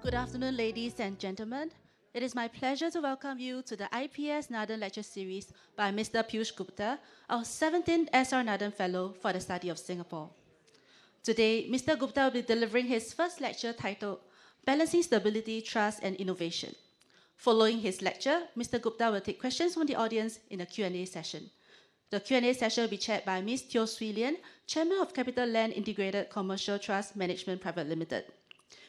Good afternoon, ladies and gentlemen. It is my pleasure to welcome you to the IPS-Nathan Lecture Series by Mr. Piyush Gupta, our 17th S.R. Nathan Fellow for the Study of Singapore. Today, Mr. Gupta will be delivering his first lecture titled Balancing Stability, Trust and Innovation. Following his lecture, Mr. Gupta will take questions from the audience in a Q&A session. The Q&A session will be chaired by Ms. Teo Swee Lian, Chairman of CapitaLand Integrated Commercial Trust Management Private Limited.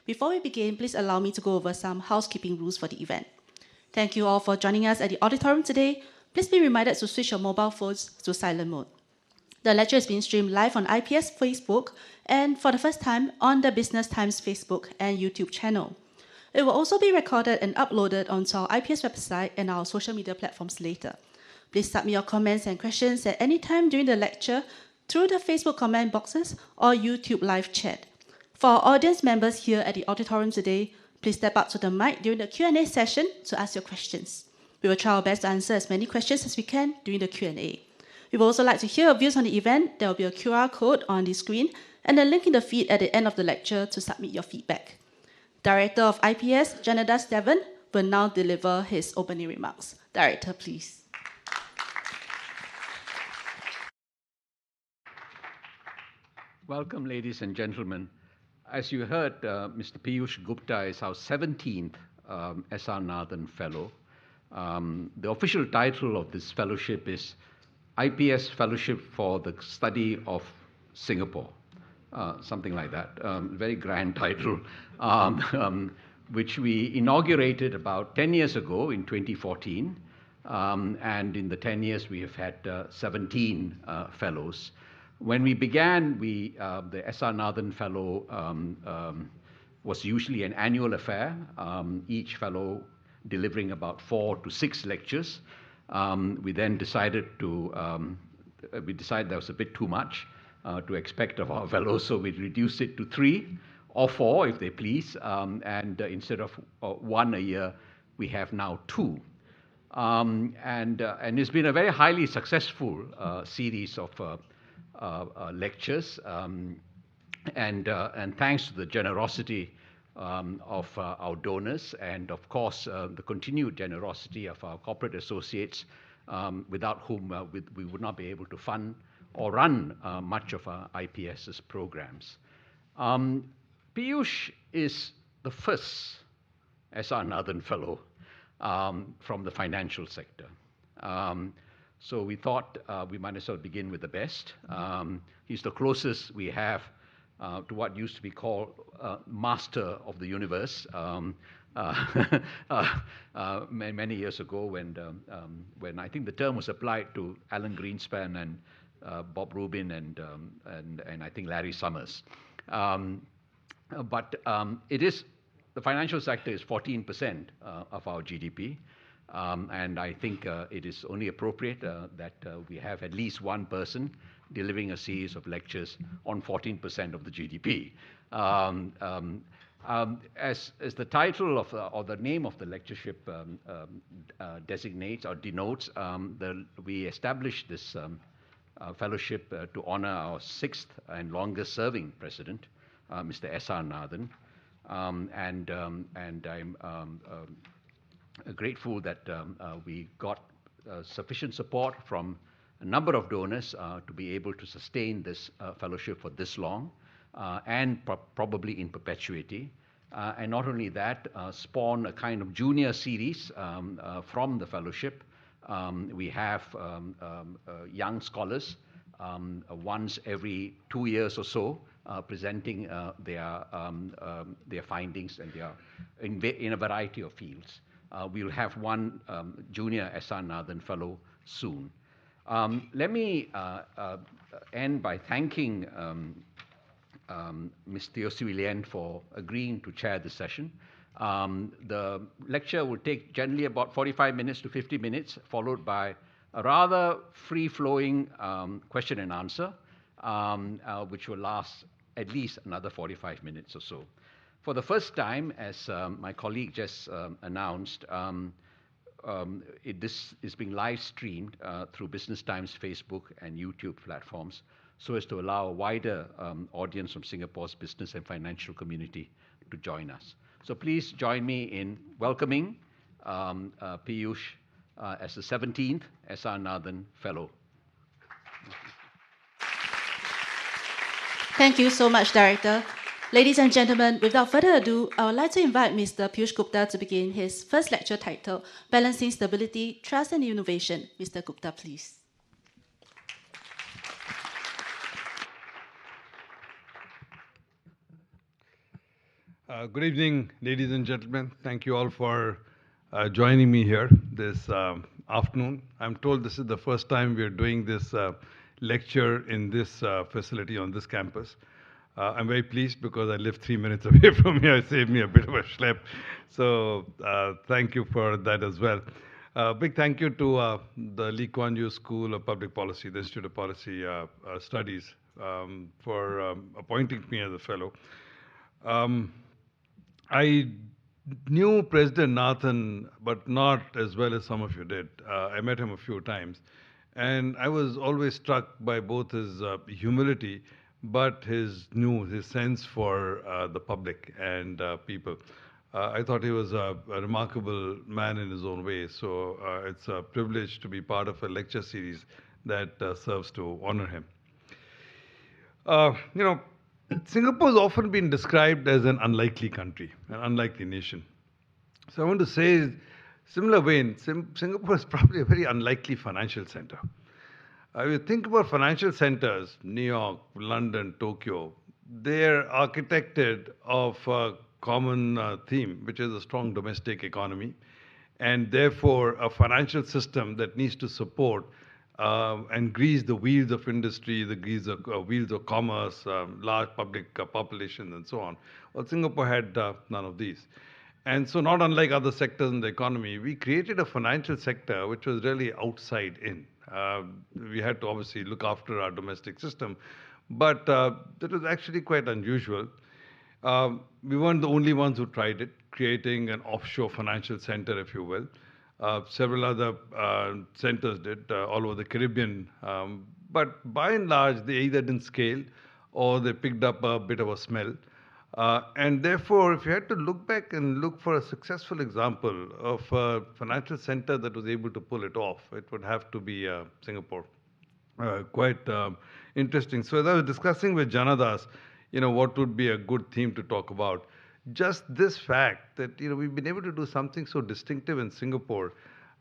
Before we begin, please allow me to go over some housekeeping rules for the event. Thank you all for joining us at the auditorium today. Please be reminded to switch your mobile phones to silent mode. The lecture is being streamed live on IPS Facebook and for the first time on the Business Times Facebook and YouTube channel. It will also be recorded and uploaded onto our IPS website and our social media platforms later. Please submit your comments and questions at any time during the lecture through the Facebook comment boxes or YouTube live chat. For our audience members here at the auditorium today, please step up to the mic during the Q&A session to ask your questions. We will try our best to answer as many questions as we can during the Q&A. We would also like to hear your views on the event. There will be a QR code on the screen and a link in the feed at the end of the lecture to submit your feedback. Director of IPS, Janadas Devan, will now deliver his opening remarks. Director, please. Welcome, ladies and gentlemen. As you heard, Mr. Piyush Gupta is our 17th S.R. Nathan Fellow. The official title of this fellowship is IPS Fellowship for the Study of Singapore, something like that. Very grand title, which we inaugurated about 10 years ago in 2014. And in the 10 years, we have had 17 fellows. When we began, the S.R. Nathan Fellow was usually an annual affair, each fellow delivering about 4 to 6 lectures. We then decided that was a bit too much to expect of our fellows, so we reduced it to 3 or 4, if they please, and instead of 1 a year, we have now 2. And it's been a very highly successful series of lectures, and thanks to the generosity of our donors and, of course, the continued generosity of our corporate associates, without whom we would not be able to fund or run much of our IPS's programs. Piyush is the first S.R. Nathan Fellow from the financial sector. So we thought we might as well begin with the best. He's the closest we have to what used to be called Master of the Universe many years ago when I think the term was applied to Alan Greenspan and Bob Rubin and I think Larry Summers. But the financial sector is 14% of our GDP. And I think it is only appropriate that we have at least one person delivering a series of lectures on 14% of the GDP. As the title or the name of the lectureship designates or denotes, we established this fellowship to honor our 6th and longest serving president, Mr. S.R. Nathan. And I'm grateful that we got sufficient support from a number of donors to be able to sustain this fellowship for this long and probably in perpetuity. And not only that, spawn a kind of junior series from the fellowship. We have young scholars once every 2 years or so presenting their findings and in a variety of fields. We'll have one junior S.R. Nathan Fellow soon. Let me end by thanking Ms. Teo Swee Lian for agreeing to chair the session. The lecture will take generally about 45 minutes to 50 minutes, followed by a rather free-flowing question and answer, which will last at least another 45 minutes or so. For the first time, as my colleague just announced, this is being live streamed through Business Times Facebook and YouTube platforms, so as to allow a wider audience from Singapore's business and financial community to join us. So please join me in welcoming Piyush as the 17th S.R. Nathan Fellow. Thank you so much, Director. Ladies and gentlemen, without further ado, I would like to invite Mr. Piyush Gupta to begin his first lecture titled Balancing Stability, Trust and Innovation. Mr. Gupta, please. Good evening, ladies and gentlemen. Thank you all for joining me here this afternoon. I'm told this is the first time we're doing this lecture in this facility on this campus. I'm very pleased because I live 3 minutes away from here. It saved me a bit of a schlep. So thank you for that as well. Big thank you to the Lee Kuan Yew School of Public Policy, the Institute of Policy Studies, for appointing me as a fellow. I knew President Nathan, but not as well as some of you did. I met him a few times. And I was always struck by both his humility, but his sense for the public and people. I thought he was a remarkable man in his own way. So it's a privilege to be part of a lecture series that serves to honor him. You know, Singapore has often been described as an unlikely country, an unlikely nation. So I want to say, similar vein, Singapore is probably a very unlikely financial center. If you think about financial centers, New York, London, Tokyo, they're architected of a common theme, which is a strong domestic economy, and therefore a financial system that needs to support and grease the wheels of industry, the wheels of commerce, large public populations, and so on. Well, Singapore had none of these. And so, not unlike other sectors in the economy, we created a financial sector which was really outside in. We had to obviously look after our domestic system, but that was actually quite unusual. We weren't the only ones who tried it, creating an offshore financial center, if you will. Several other centers did all over the Caribbean. But by and large, they either didn't scale or they picked up a bit of a smell. And therefore, if you had to look back and look for a successful example of a financial center that was able to pull it off, it would have to be Singapore. Quite interesting. So as I was discussing with Janadas, what would be a good theme to talk about, just this fact that we've been able to do something so distinctive in Singapore,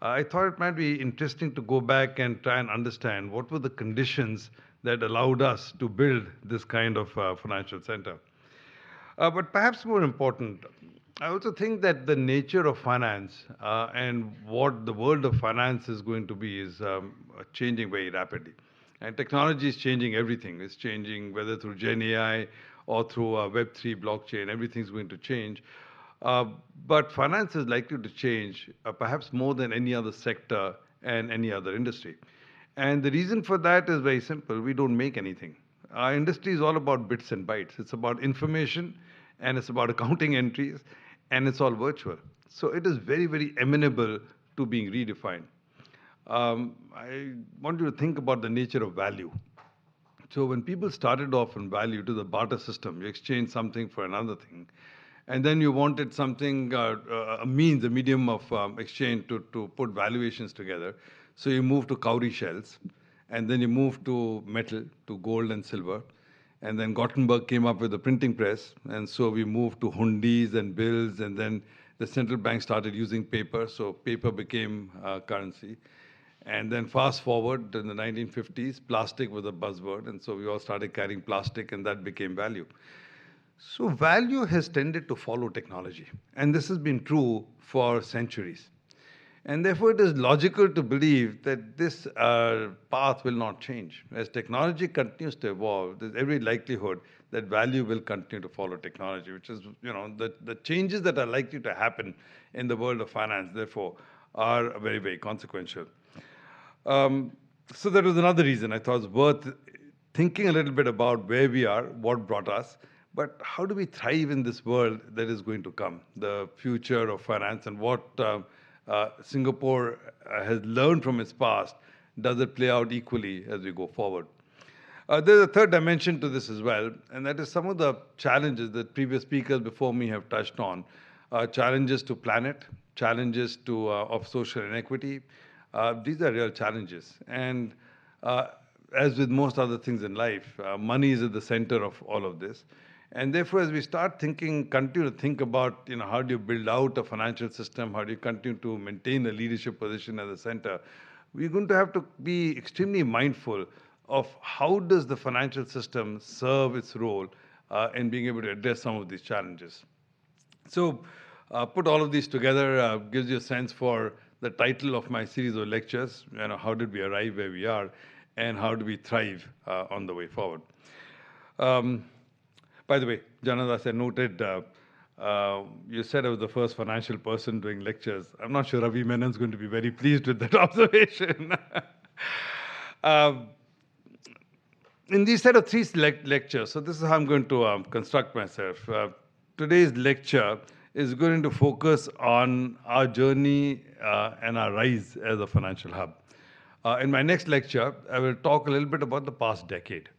I thought it might be interesting to go back and try and understand what were the conditions that allowed us to build this kind of financial center. But perhaps more important, I also think that the nature of finance and what the world of finance is going to be is changing very rapidly. And technology is changing everything. It's changing whether through Gen AI or through Web3 blockchain, everything's going to change. But finance is likely to change perhaps more than any other sector and any other industry. And the reason for that is very simple. We don't make anything. Our industry is all about bits and bytes. It's about information, and it's about accounting entries, and it's all virtual. So it is very, very amenable to being redefined. I want you to think about the nature of value. So when people started off in value to the barter system, you exchange something for another thing. And then you wanted something, a medium of exchange to put valuations together. So you moved to cowrie shells, and then you moved to metal, to gold and silver. And then Gutenberg came up with the printing press, and so we moved to hundis and bills, and then the central bank started using paper, so paper became currency. And then fast forward in the 1950s, plastic was a buzzword, and so we all started carrying plastic, and that became value. So value has tended to follow technology, and this has been true for centuries. And therefore, it is logical to believe that this path will not change. As technology continues to evolve, there's every likelihood that value will continue to follow technology, which is, the changes that are likely to happen in the world of finance, therefore, are very, very consequential. So that was another reason I thought it was worth thinking a little bit about where we are, what brought us, but how do we thrive in this world that is going to come, the future of finance, and what Singapore has learned from its past, does it play out equally as we go forward? There's a third dimension to this as well, and that is some of the challenges that previous speakers before me have touched on. challenges to planet, challenges of social inequity. These are real challenges. And as with most other things in life, money is at the center of all of this. And therefore, as we start thinking, continue to think about, how do you build out a financial system, how do you continue to maintain a leadership position at the center, we're going to have to be extremely mindful of how does the financial system serve its role in being able to address some of these challenges. So put all of these together gives you a sense for the title of my series of lectures, how did we arrive where we are, and how do we thrive on the way forward. By the way, Janadas, I noted you said I was the first financial person doing lectures. I'm not sure Ravi Menon's going to be very pleased with that observation. In these set of three lectures, so this is how I'm going to construct myself. Today's lecture is going to focus on our journey and our rise as a financial hub. In my next lecture, I will talk a little bit about the past decade,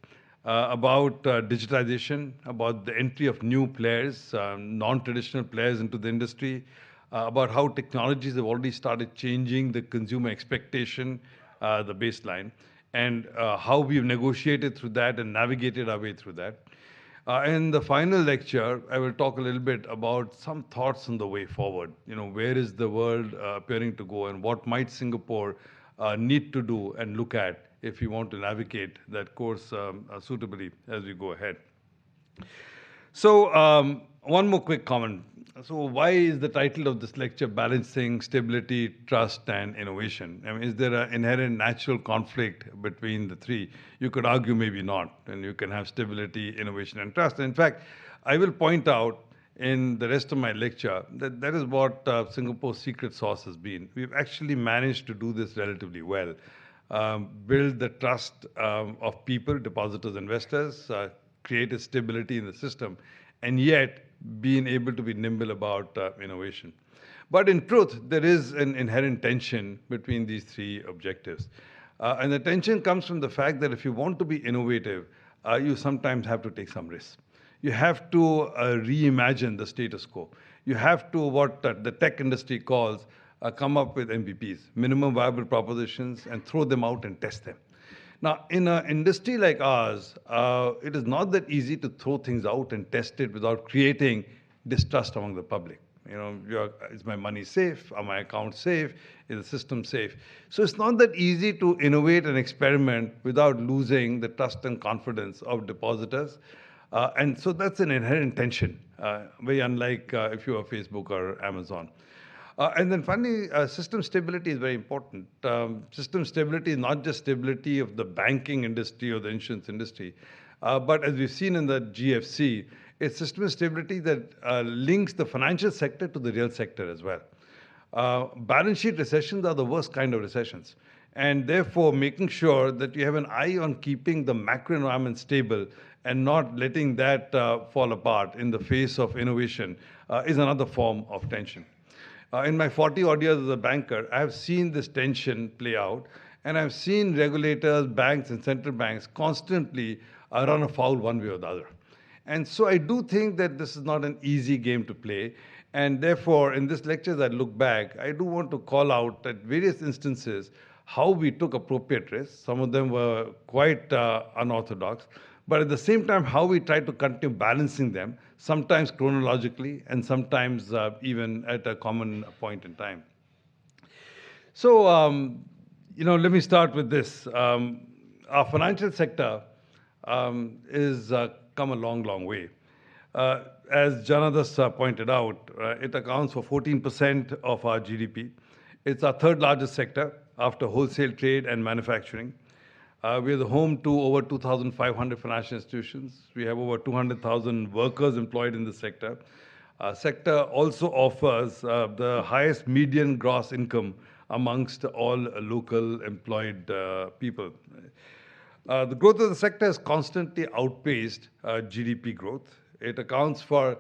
about digitization, about the entry of new players, non-traditional players into the industry, about how technologies have already started changing the consumer expectation, the baseline, and how we've negotiated through that and navigated our way through that. In the final lecture, I will talk a little bit about some thoughts on the way forward. Where is the world appearing to go, and what might Singapore need to do and look at if we want to navigate that course suitably as we go ahead. So one more quick comment. So why is the title of this lecture Balancing Stability, Trust, and Innovation? I mean, is there an inherent natural conflict between the three? You could argue maybe not, and you can have stability, innovation, and trust. In fact, I will point out in the rest of my lecture that that is what Singapore's secret sauce has been. We've actually managed to do this relatively well. Build the trust of people, depositors, investors, create a stability in the system, and yet being able to be nimble about innovation. But in truth, there is an inherent tension between these three objectives. And the tension comes from the fact that if you want to be innovative, you sometimes have to take some risks. You have to reimagine the status quo. You have to, what the tech industry calls, come up with MVPs, minimum viable propositions, and throw them out and test them. Now, in an industry like ours, it is not that easy to throw things out and test it without creating distrust among the public. Is my money safe? Are my accounts safe? Is the system safe? So it's not that easy to innovate and experiment without losing the trust and confidence of depositors. And so that's an inherent tension, very unlike if you are Facebook or Amazon. And then finally, system stability is very important. System stability is not just stability of the banking industry or the insurance industry, but as we've seen in the GFC, it's system stability that links the financial sector to the real sector as well. Balance sheet recessions are the worst kind of recessions. And therefore, making sure that you have an eye on keeping the macro environment stable and not letting that fall apart in the face of innovation is another form of tension. In my 40-odd years as a banker, I have seen this tension play out, and I've seen regulators, banks, and central banks constantly run afoul one way or the other. And so I do think that this is not an easy game to play, and therefore, in this lecture, as I look back, I do want to call out at various instances how we took appropriate risks. Some of them were quite unorthodox, but at the same time, how we tried to continue balancing them, sometimes chronologically and sometimes even at a common point in time. So, let me start with this. Our financial sector is come a long, long way. As Janadas pointed out, it accounts for 14% of our GDP. It's our third largest sector after wholesale trade and manufacturing. We are the home to over 2,500 financial institutions. We have over 200,000 workers employed in the sector. Sector also offers the highest median gross income amongst all local employed people. The growth of the sector has constantly outpaced GDP growth. It accounts for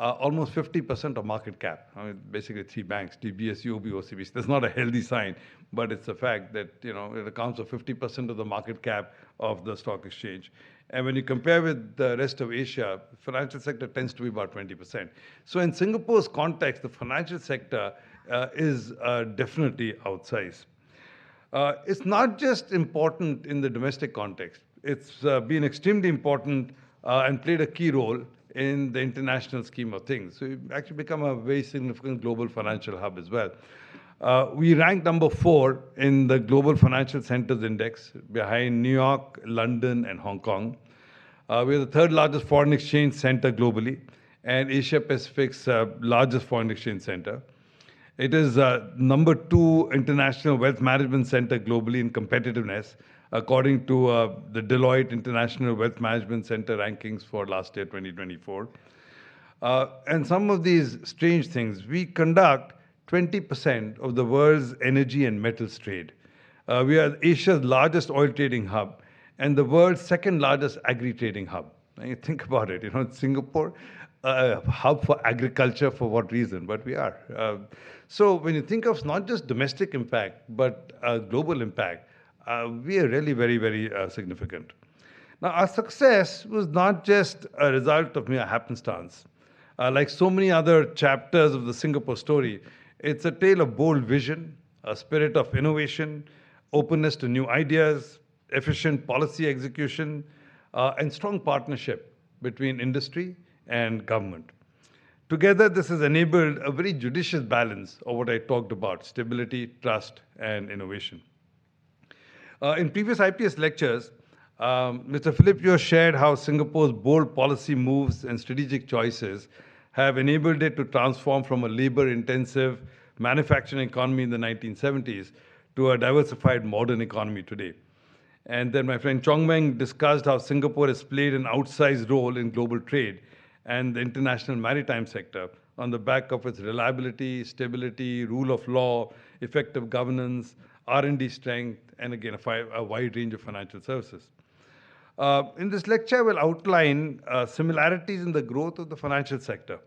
almost 50% of market cap. I mean, basically three banks, DBS, UOB, OCBC. That's not a healthy sign, but it's a fact that it accounts for 50% of the market cap of the stock exchange. And when you compare with the rest of Asia, the financial sector tends to be about 20%. So in Singapore's context, the financial sector is definitely outsized. It's not just important in the domestic context. It's been extremely important and played a key role in the international scheme of things. So we've actually become a very significant global financial hub as well. We ranked number 4 in the Global Financial Centers Index, behind New York, London, and Hong Kong. We're the 3rd largest foreign exchange center globally, and Asia Pacific's largest foreign exchange center. It is number 2 international wealth management center globally in competitiveness, according to the Deloitte International Wealth Management Center rankings for last year, 2024. And some of these strange things, we conduct 20% of the world's energy and metals trade. We are Asia's largest oil trading hub and the world's 2nd largest agri-trading hub. Now you think about it, Singapore, a hub for agriculture, for what reason? But we are. So when you think of not just domestic impact, but global impact, we are really very, very significant. Now, our success was not just a result of mere happenstance. Like so many other chapters of the Singapore story, it's a tale of bold vision, a spirit of innovation, openness to new ideas, efficient policy execution, and strong partnership between industry and government. Together, this has enabled a very judicious balance of what I talked about: stability, trust, and innovation. In previous IPS lectures, Mr. Philip Yeo shared how Singapore's bold policy moves and strategic choices have enabled it to transform from a labor-intensive manufacturing economy in the 1970s to a diversified modern economy today. And then my friend Chong Meng discussed how Singapore has played an outsized role in global trade and the international maritime sector on the back of its reliability, stability, rule of law, effective governance, R&D strength, and again, a wide range of financial services. In this lecture, I will outline similarities in the growth of the financial sector,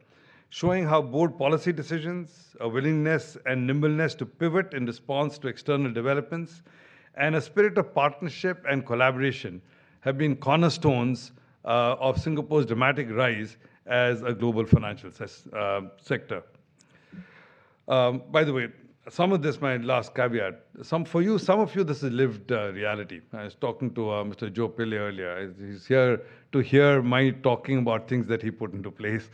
showing how bold policy decisions, a willingness and nimbleness to pivot in response to external developments, and a spirit of partnership and collaboration have been cornerstones of Singapore's dramatic rise as a global financial sector. By the way, some of this, my last caveat, some of you, this is lived reality. I was talking to Mr. Joe Pillay earlier. He's here to hear my talking about things that he put into place.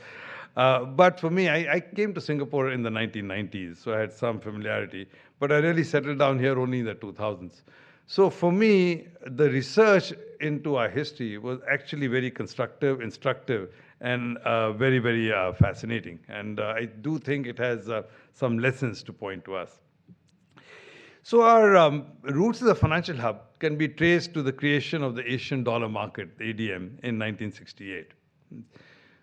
But for me, I came to Singapore in the 1990s, so I had some familiarity. But I really settled down here only in the 2000s. So for me, the research into our history was actually very constructive, instructive, and very, very fascinating. And I do think it has some lessons to point to us. So our roots as a financial hub can be traced to the creation of the Asian dollar market, the ADM, in 1968.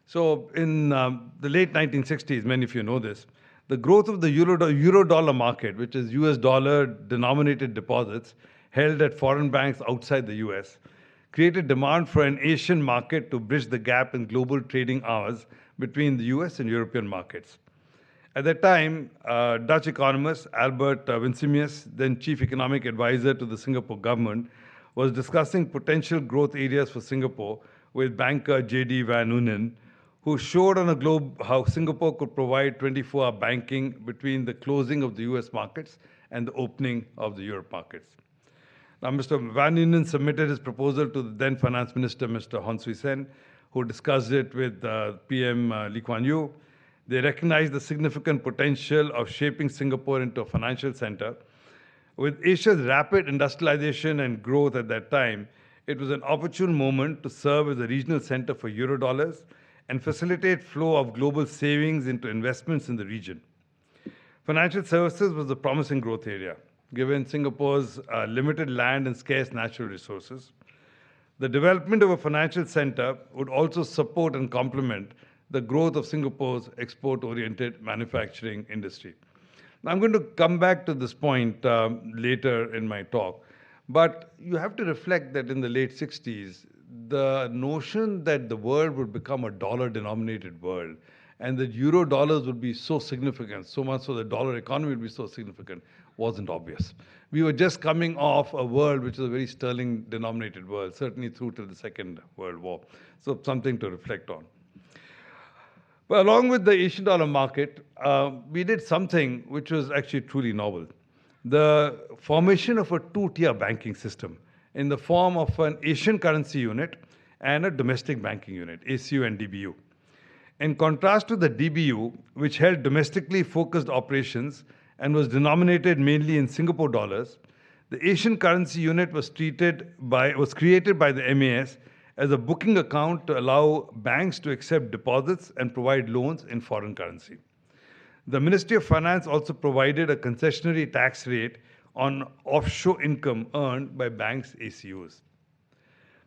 So in the late 1960s, many of you know this, the growth of the euro-dollar market, which is US dollar-denominated deposits held at foreign banks outside the US, created demand for an Asian market to bridge the gap in global trading hours between the US and European markets. At that time, Dutch economist Albert Winsemius, then chief economic advisor to the Singapore government, was discussing potential growth areas for Singapore with banker J.D. Van Unen, who showed on a globe how Singapore could provide 24-hour banking between the closing of the US markets and the opening of the Europe markets. Now, Mr. Van Unen submitted his proposal to the then Finance Minister, Mr. Hon Swee Sen, who discussed it with PM Lee Kuan Yew. They recognized the significant potential of shaping Singapore into a financial center. With Asia's rapid industrialization and growth at that time, it was an opportune moment to serve as a regional center for Eurodollars and facilitate flow of global savings into investments in the region. Financial services was a promising growth area, given Singapore's limited land and scarce natural resources. The development of a financial center would also support and complement the growth of Singapore's export-oriented manufacturing industry. Now, I'm going to come back to this point later in my talk, but you have to reflect that in the late 60s, the notion that the world would become a dollar-denominated world and that euro dollars would be so significant, so much so the dollar economy would be so significant, wasn't obvious. We were just coming off a world which is a very sterling denominated world, certainly through till the Second World War. So something to reflect on. But along with the Asian dollar market, we did something which was actually truly novel. The formation of a two-tier banking system in the form of an Asian currency unit and a domestic banking unit, ACU and DBU. In contrast to the DBU, which held domestically focused operations and was denominated mainly in Singapore dollars, the Asian currency unit was created by the MAS as a booking account to allow banks to accept deposits and provide loans in foreign currency. The Ministry of Finance also provided a concessionary tax rate on offshore income earned by banks' ACUs.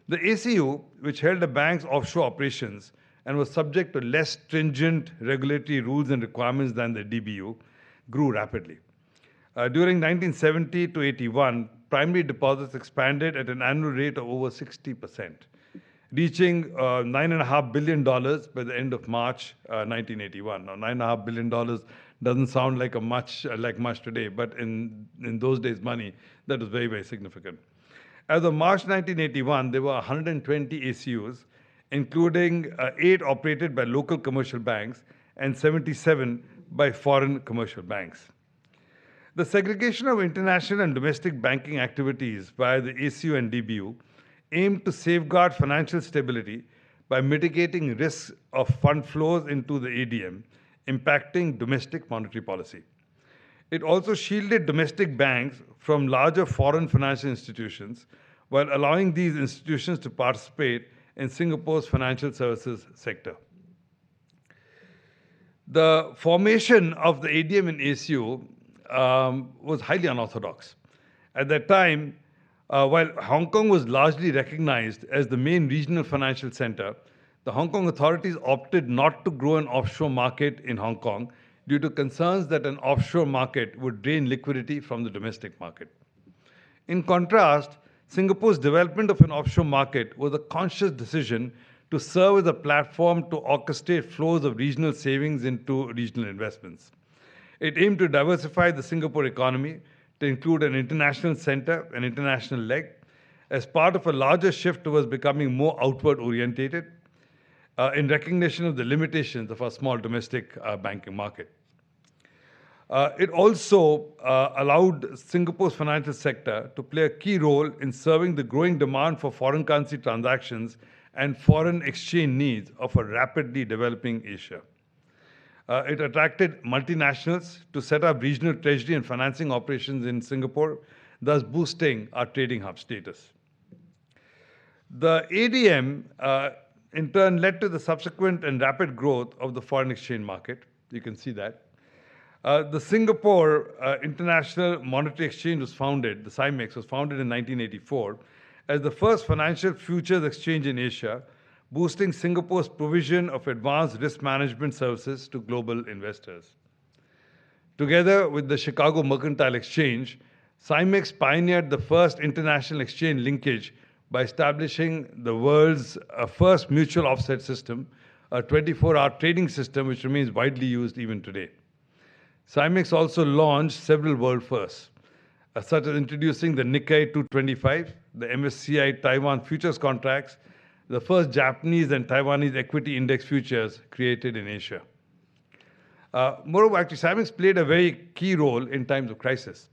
The ACU, which held a bank's offshore operations and was subject to less stringent regulatory rules and requirements than the DBU, grew rapidly. During 1970 to 81, primary deposits expanded at an annual rate of over 60%, reaching $9.5 billion by the end of March 1981. Now, $9.5 billion doesn't sound like much today, but in those days' money, that was very, very significant. As of March 1981, there were 120 ACUs, including 8 operated by local commercial banks and 77 by foreign commercial banks. The segregation of international and domestic banking activities via the ACU and DBU aimed to safeguard financial stability by mitigating risks of fund flows into the ADM, impacting domestic monetary policy. It also shielded domestic banks from larger foreign financial institutions while allowing these institutions to participate in Singapore's financial services sector. The formation of the ADM and ACU was highly unorthodox. At that time, while Hong Kong was largely recognized as the main regional financial center, the Hong Kong authorities opted not to grow an offshore market in Hong Kong due to concerns that an offshore market would drain liquidity from the domestic market. In contrast, Singapore's development of an offshore market was a conscious decision to serve as a platform to orchestrate flows of regional savings into regional investments. It aimed to diversify the Singapore economy to include an international center, an international leg, as part of a larger shift towards becoming more outward orientated in recognition of the limitations of our small domestic banking market. It also allowed Singapore's financial sector to play a key role in serving the growing demand for foreign currency transactions and foreign exchange needs of a rapidly developing Asia. It attracted multinationals to set up regional treasury and financing operations in Singapore, thus boosting our trading hub status. The ADM, in turn, led to the subsequent and rapid growth of the foreign exchange market. You can see that. The Singapore International Monetary Exchange was founded, the SIMEX was founded in 1984, as the first financial futures exchange in Asia, boosting Singapore's provision of advanced risk management services to global investors. Together with the Chicago Mercantile Exchange, SIMEX pioneered the first international exchange linkage by establishing the world's first mutual offset system, a 24-hour trading system which remains widely used even today. SIMEX also launched several world firsts, such as introducing the Nikkei 225, the MSCI Taiwan futures contracts, the first Japanese and Taiwanese equity index futures created in Asia. Moreover, actually, SIMEX played a very key role in times of crisis.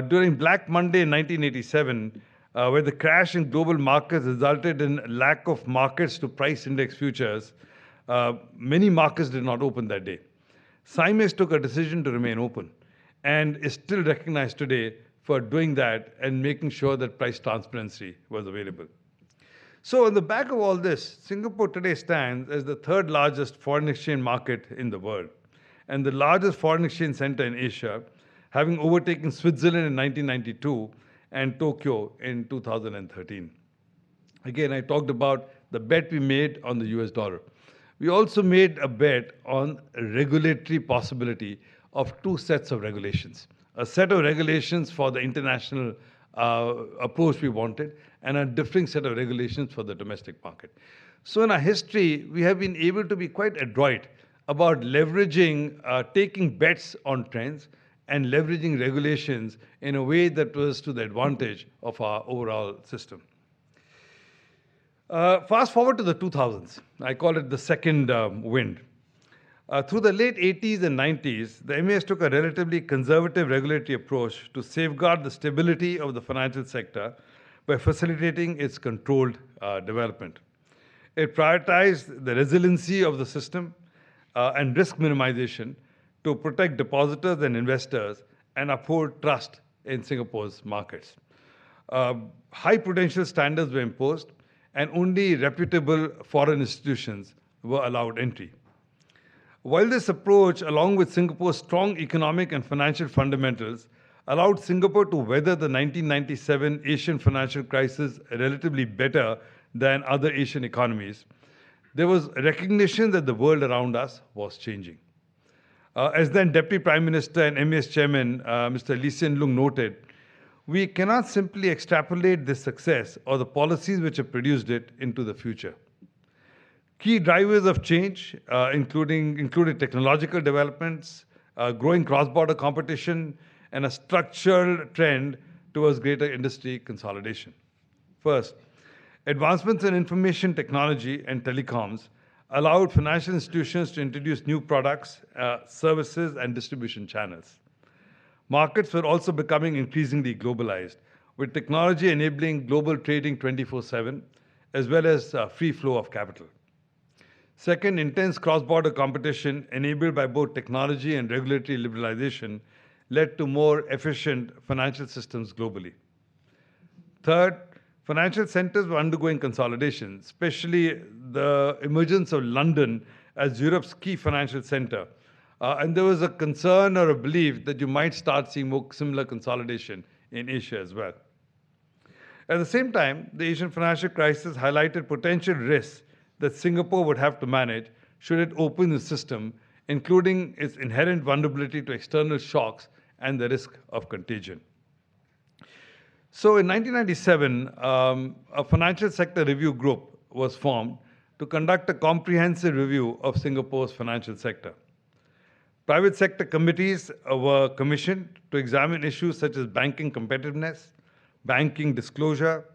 During Black Monday in 1987, where the crash in global markets resulted in lack of markets to price index futures, many markets did not open that day. SIMEX took a decision to remain open and is still recognized today for doing that and making sure that price transparency was available. So on the back of all this, Singapore today stands as the third largest foreign exchange market in the world and the largest foreign exchange center in Asia, having overtaken Switzerland in 1992 and Tokyo in 2013. Again, I talked about the bet we made on the US dollar. We also made a bet on a regulatory possibility of two sets of regulations. A set of regulations for the international approach we wanted, and a different set of regulations for the domestic market. So in our history, we have been able to be quite adroit about leveraging, taking bets on trends and leveraging regulations in a way that was to the advantage of our overall system. Fast forward to the 2000s. I call it the second wind. Through the late 80s and 90s, the MAS took a relatively conservative regulatory approach to safeguard the stability of the financial sector by facilitating its controlled development. It prioritized the resiliency of the system and risk minimization to protect depositors and investors and uphold trust in Singapore's markets. High prudential standards were imposed, and only reputable foreign institutions were allowed entry. While this approach, along with Singapore's strong economic and financial fundamentals, allowed Singapore to weather the 1997 Asian financial crisis relatively better than other Asian economies, there was recognition that the world around us was changing. As then Deputy Prime Minister and MAS Chairman, Mr. Lee Hsien Loong noted, we cannot simply extrapolate this success or the policies which have produced it into the future. Key drivers of change included technological developments, growing cross-border competition, and a structural trend towards greater industry consolidation. First, advancements in information technology and telecoms allowed financial institutions to introduce new products, services, and distribution channels. Markets were also becoming increasingly globalized, with technology enabling global trading 24/7, as well as free flow of capital. Second, intense cross-border competition enabled by both technology and regulatory liberalization led to more efficient financial systems globally. Third, financial centers were undergoing consolidation, especially the emergence of London as Europe's key financial center. And there was a concern or a belief that you might start seeing more similar consolidation in Asia as well. At the same time, the Asian financial crisis highlighted potential risks that Singapore would have to manage should it open the system, including its inherent vulnerability to external shocks and the risk of contagion. So in 1997, a financial sector review group was formed to conduct a comprehensive review of Singapore's financial sector. Private sector committees were commissioned to examine issues such as banking competitiveness, banking disclosure,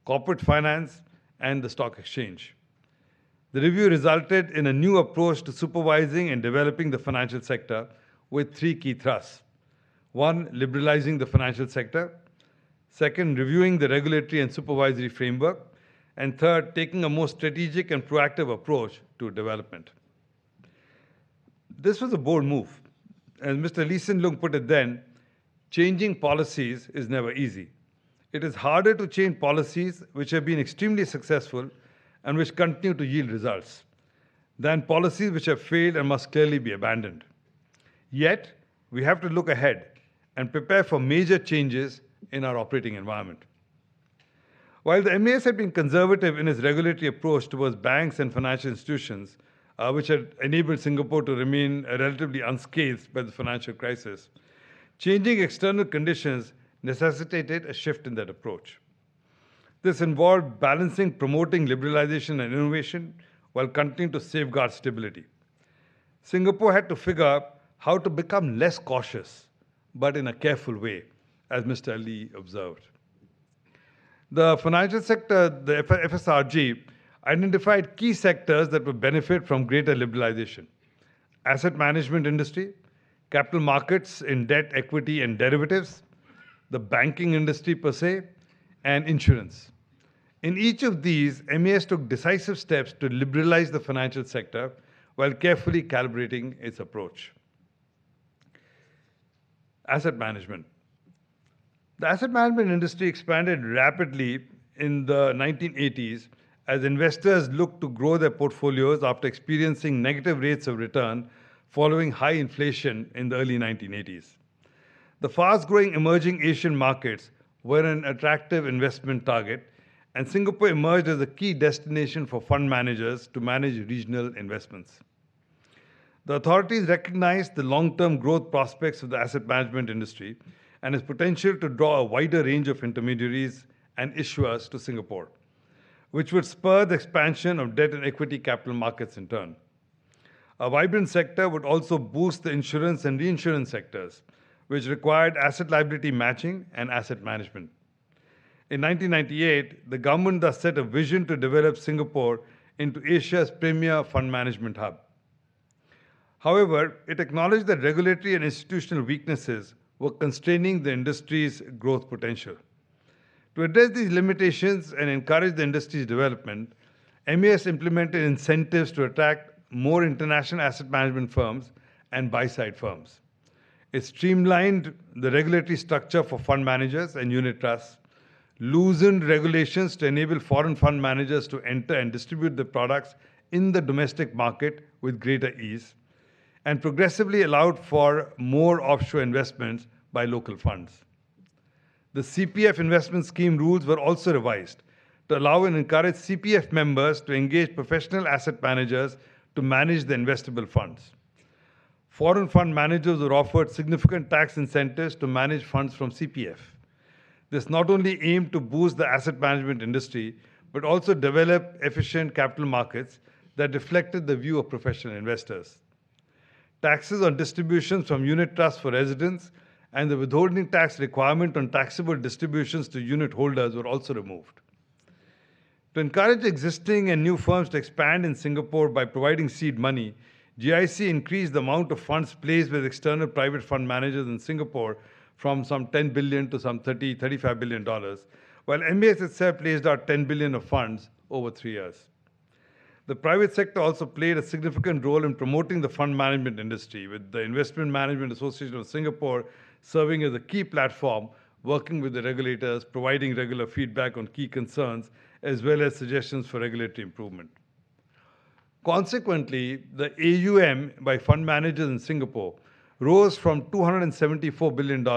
corporate finance, and the stock exchange. The review resulted in a new approach to supervising and developing the financial sector with three key thrusts. One, liberalizing the financial sector. Second, reviewing the regulatory and supervisory framework. And third, taking a more strategic and proactive approach to development. This was a bold move. As Mr. Lee Hsien Loong put it then, changing policies is never easy. It is harder to change policies which have been extremely successful and which continue to yield results than policies which have failed and must clearly be abandoned. Yet, we have to look ahead and prepare for major changes in our operating environment. While the MAS had been conservative in its regulatory approach towards banks and financial institutions, which had enabled Singapore to remain relatively unscathed by the financial crisis, changing external conditions necessitated a shift in that approach. This involved balancing promoting liberalization and innovation while continuing to safeguard stability. Singapore had to figure out how to become less cautious, but in a careful way, as Mr. Lee observed. The financial sector, the FSRG, identified key sectors that would benefit from greater liberalization: asset management industry, capital markets in debt, equity, and derivatives, the banking industry per se, and insurance. In each of these, MAS took decisive steps to liberalize the financial sector while carefully calibrating its approach. Asset management. The asset management industry expanded rapidly in the 1980s as investors looked to grow their portfolios after experiencing negative rates of return following high inflation in the early 1980s. The fast-growing emerging Asian markets were an attractive investment target, and Singapore emerged as a key destination for fund managers to manage regional investments. The authorities recognized the long-term growth prospects of the asset management industry and its potential to draw a wider range of intermediaries and issuers to Singapore, which would spur the expansion of debt and equity capital markets in turn. A vibrant sector would also boost the insurance and reinsurance sectors, which required asset liability matching and asset management. In 1998, the government thus set a vision to develop Singapore into Asia's premier fund management hub. However, it acknowledged that regulatory and institutional weaknesses were constraining the industry's growth potential. To address these limitations and encourage the industry's development, MAS implemented incentives to attract more international asset management firms and buy-side firms. It streamlined the regulatory structure for fund managers and unit trusts, loosened regulations to enable foreign fund managers to enter and distribute their products in the domestic market with greater ease, and progressively allowed for more offshore investments by local funds. The CPF investment scheme rules were also revised to allow and encourage CPF members to engage professional asset managers to manage the investable funds. Foreign fund managers were offered significant tax incentives to manage funds from CPF. This not only aimed to boost the asset management industry, but also develop efficient capital markets that reflected the view of professional investors. Taxes on distributions from unit trusts for residents and the withholding tax requirement on taxable distributions to unit holders were also removed. To encourage existing and new firms to expand in Singapore by providing seed money, GIC increased the amount of funds placed with external private fund managers in Singapore from some $10 billion to some $35 billion, while MAS itself placed out $10 billion of funds over 3 years. The private sector also played a significant role in promoting the fund management industry, with the Investment Management Association of Singapore serving as a key platform, working with the regulators, providing regular feedback on key concerns, as well as suggestions for regulatory improvement. Consequently, the AUM by fund managers in Singapore rose from $274 billion to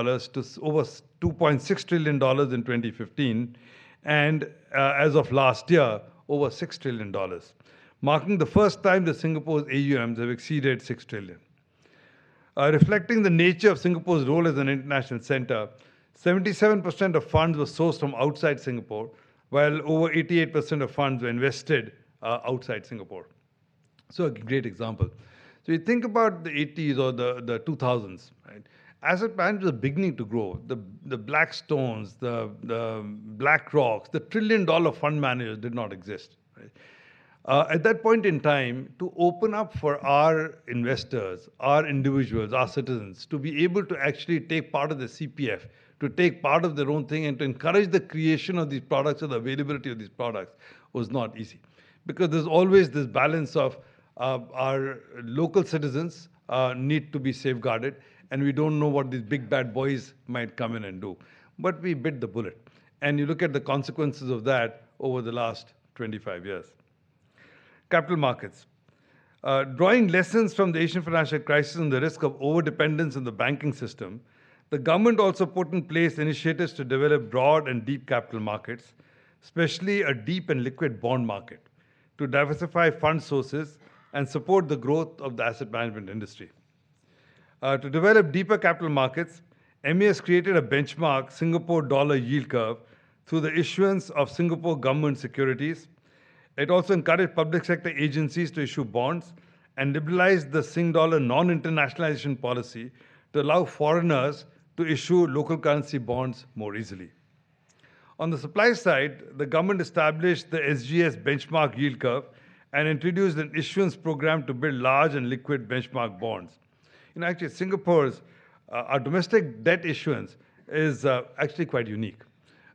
over $2.6 trillion in 2015, and as of last year, over $6 trillion, marking the first time that Singapore's AUMs have exceeded $6 trillion. Reflecting the nature of Singapore's role as an international center, 77% of funds were sourced from outside Singapore, while over 88% of funds were invested outside Singapore. So a great example. So you think about the 80s or the 2000s, right? Asset managers are beginning to grow. The Blackstones, the BlackRocks, the trillion-dollar fund managers did not exist. Right? At that point in time, to open up for our investors, our individuals, our citizens, to be able to actually take part of the CPF, to take part of their own thing, and to encourage the creation of these products or the availability of these products was not easy. Because there's always this balance of our local citizens need to be safeguarded, and we don't know what these big bad boys might come in and do. But we bit the bullet. And you look at the consequences of that over the last 25 years. Capital markets. Drawing lessons from the Asian financial crisis and the risk of overdependence on the banking system, the government also put in place initiatives to develop broad and deep capital markets, especially a deep and liquid bond market, to diversify fund sources and support the growth of the asset management industry. To develop deeper capital markets, MAS created a benchmark Singapore dollar yield curve through the issuance of Singapore government securities. It also encouraged public sector agencies to issue bonds and liberalized the Sing dollar non-internationalization policy to allow foreigners to issue local currency bonds more easily. On the supply side, the government established the SGS benchmark yield curve and introduced an issuance program to build large and liquid benchmark bonds. Actually, Singapore's our domestic debt issuance is actually quite unique.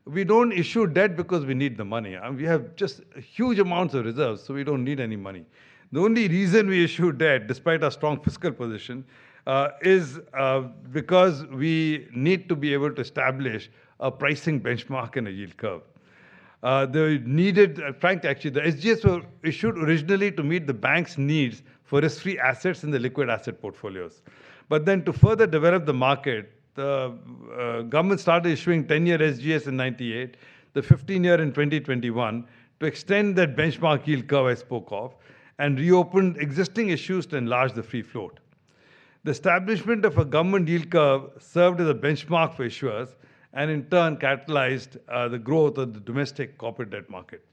We don't issue debt because we need the money. We have just huge amounts of reserves, so we don't need any money. The only reason we issue debt, despite our strong fiscal position, is because we need to be able to establish a pricing benchmark and a yield curve. They needed, frankly, actually, the SGS were issued originally to meet the bank's needs for risk-free assets in the liquid asset portfolios. But then to further develop the market, the government started issuing 10-year SGS in 98, the 15-year in 2021, to extend that benchmark yield curve I spoke of, and reopened existing issues to enlarge the free float. The establishment of a government yield curve served as a benchmark for issuers, and in turn catalyzed the growth of the domestic corporate debt market.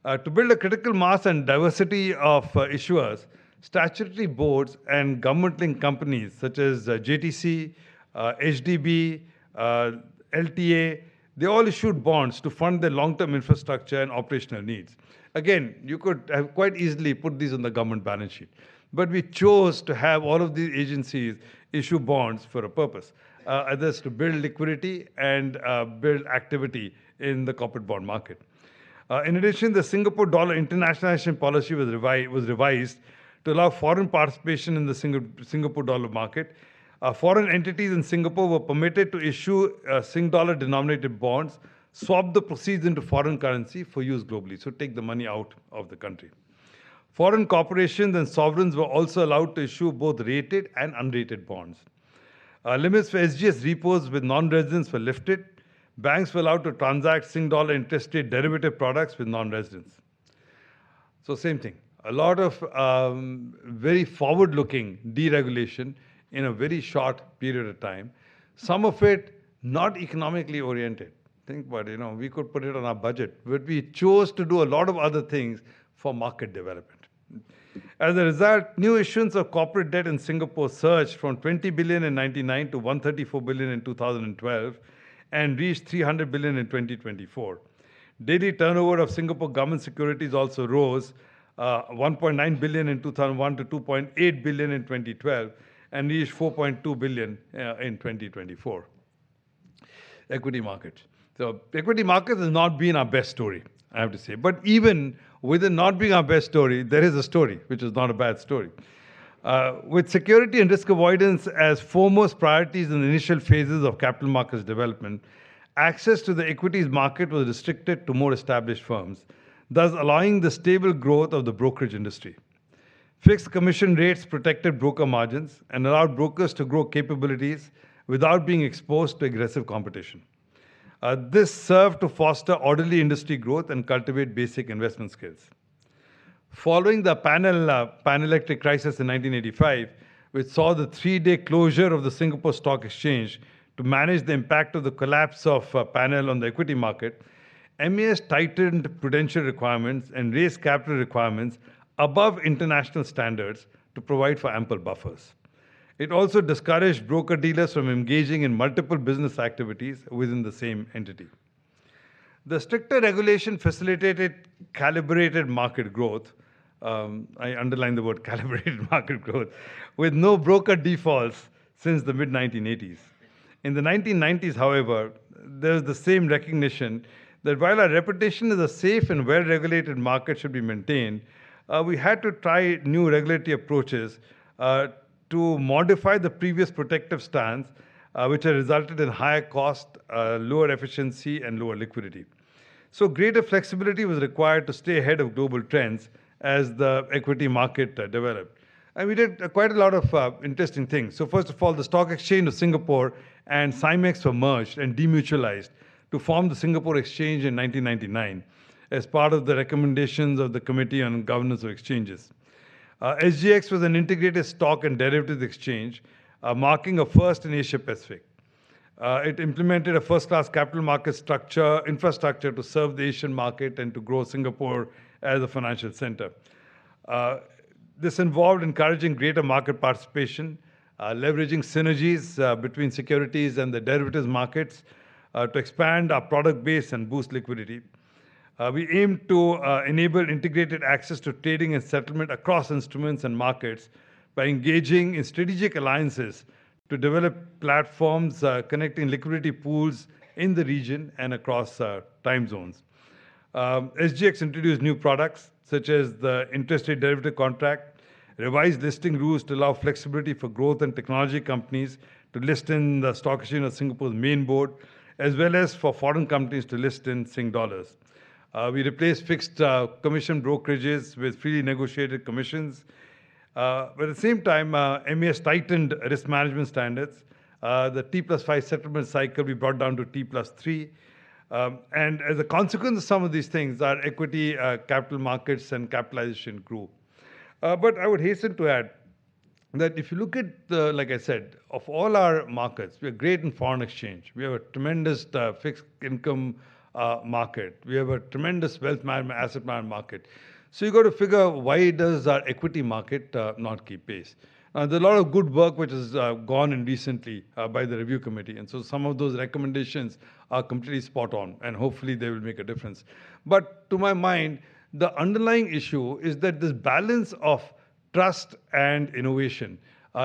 To build a critical mass and diversity of issuers, statutory boards and government-linked companies such as JTC, HDB, LTA, they all issued bonds to fund their long-term infrastructure and operational needs. Again, you could have quite easily put these on the government balance sheet. But we chose to have all of these agencies issue bonds for a purpose. Others to build liquidity and build activity in the corporate bond market. In addition, the Singapore dollar internationalization policy was revised to allow foreign participation in the Singapore dollar market. Foreign entities in Singapore were permitted to issue Sing dollar denominated bonds, swap the proceeds into foreign currency for use globally, so take the money out of the country. Foreign corporations and sovereigns were also allowed to issue both rated and unrated bonds. Limits for SGS repos with non-residents were lifted. Banks were allowed to transact Sing dollar interest rate derivative products with non-residents. So same thing. A lot of very forward-looking deregulation in a very short period of time. Some of it not economically oriented. Think about it, we could put it on our budget, but we chose to do a lot of other things for market development. As a result, new issuance of corporate debt in Singapore surged from 20 billion in 1999 to 134 billion in 2012 and reached 300 billion in 2024. Daily turnover of Singapore government securities also rose 1.9 billion in 2001 to 2.8 billion in 2012 and reached 4.2 billion in 2024. Equity markets. So equity markets has not been our best story, I have to say. But even with it not being our best story, there is a story, which is not a bad story. With security and risk avoidance as foremost priorities in the initial phases of capital markets development, access to the equities market was restricted to more established firms, thus allowing the stable growth of the brokerage industry. Fixed commission rates protected broker margins and allowed brokers to grow capabilities without being exposed to aggressive competition. This served to foster orderly industry growth and cultivate basic investment skills. Following the pan-electric crisis in 1985, which saw the 3-day closure of the Singapore Stock Exchange to manage the impact of the collapse of panel on the equity market, MAS tightened prudential requirements and raised capital requirements above international standards to provide for ample buffers. It also discouraged broker-dealers from engaging in multiple business activities within the same entity. The stricter regulation facilitated calibrated market growth. I underline the word calibrated market growth, with no broker defaults since the mid-1980s. In the 1990s, however, there's the same recognition that while our reputation as a safe and well-regulated market should be maintained, we had to try new regulatory approaches to modify the previous protective stance, which had resulted in higher cost, lower efficiency, and lower liquidity. So greater flexibility was required to stay ahead of global trends as the equity market developed. And we did quite a lot of interesting things. So first of all, the Stock Exchange of Singapore and SIMEX were merged and demutualized to form the Singapore Exchange in 1999 as part of the recommendations of the Committee on Governance of Exchanges. SGX was an integrated stock and derivatives exchange, marking a first in Asia Pacific. It implemented a first-class capital market infrastructure to serve the Asian market and to grow Singapore as a financial center. This involved encouraging greater market participation, leveraging synergies between securities and the derivatives markets to expand our product base and boost liquidity. We aim to enable integrated access to trading and settlement across instruments and markets by engaging in strategic alliances to develop platforms connecting liquidity pools in the region and across time zones. SGX introduced new products such as the interest rate derivative contract, revised listing rules to allow flexibility for growth and technology companies to list in the Stock Exchange of Singapore's main board, as well as for foreign companies to list in Sing dollars. We replaced fixed commission brokerages with freely negotiated commissions. But at the same time, MAS tightened risk management standards. The T+5 settlement cycle we brought down to T+3. And as a consequence of some of these things, our equity capital markets and capitalization grew. But I would hasten to add that if you look at, like I said, of all our markets, we are great in foreign exchange. We have a tremendous fixed income market. We have a tremendous wealth management, asset management market. So you've got to figure, why does our equity market not keep pace? There's a lot of good work which has gone in recently by the review committee, and so some of those recommendations are completely spot on, and hopefully they will make a difference. But to my mind, the underlying issue is that this balance of trust and innovation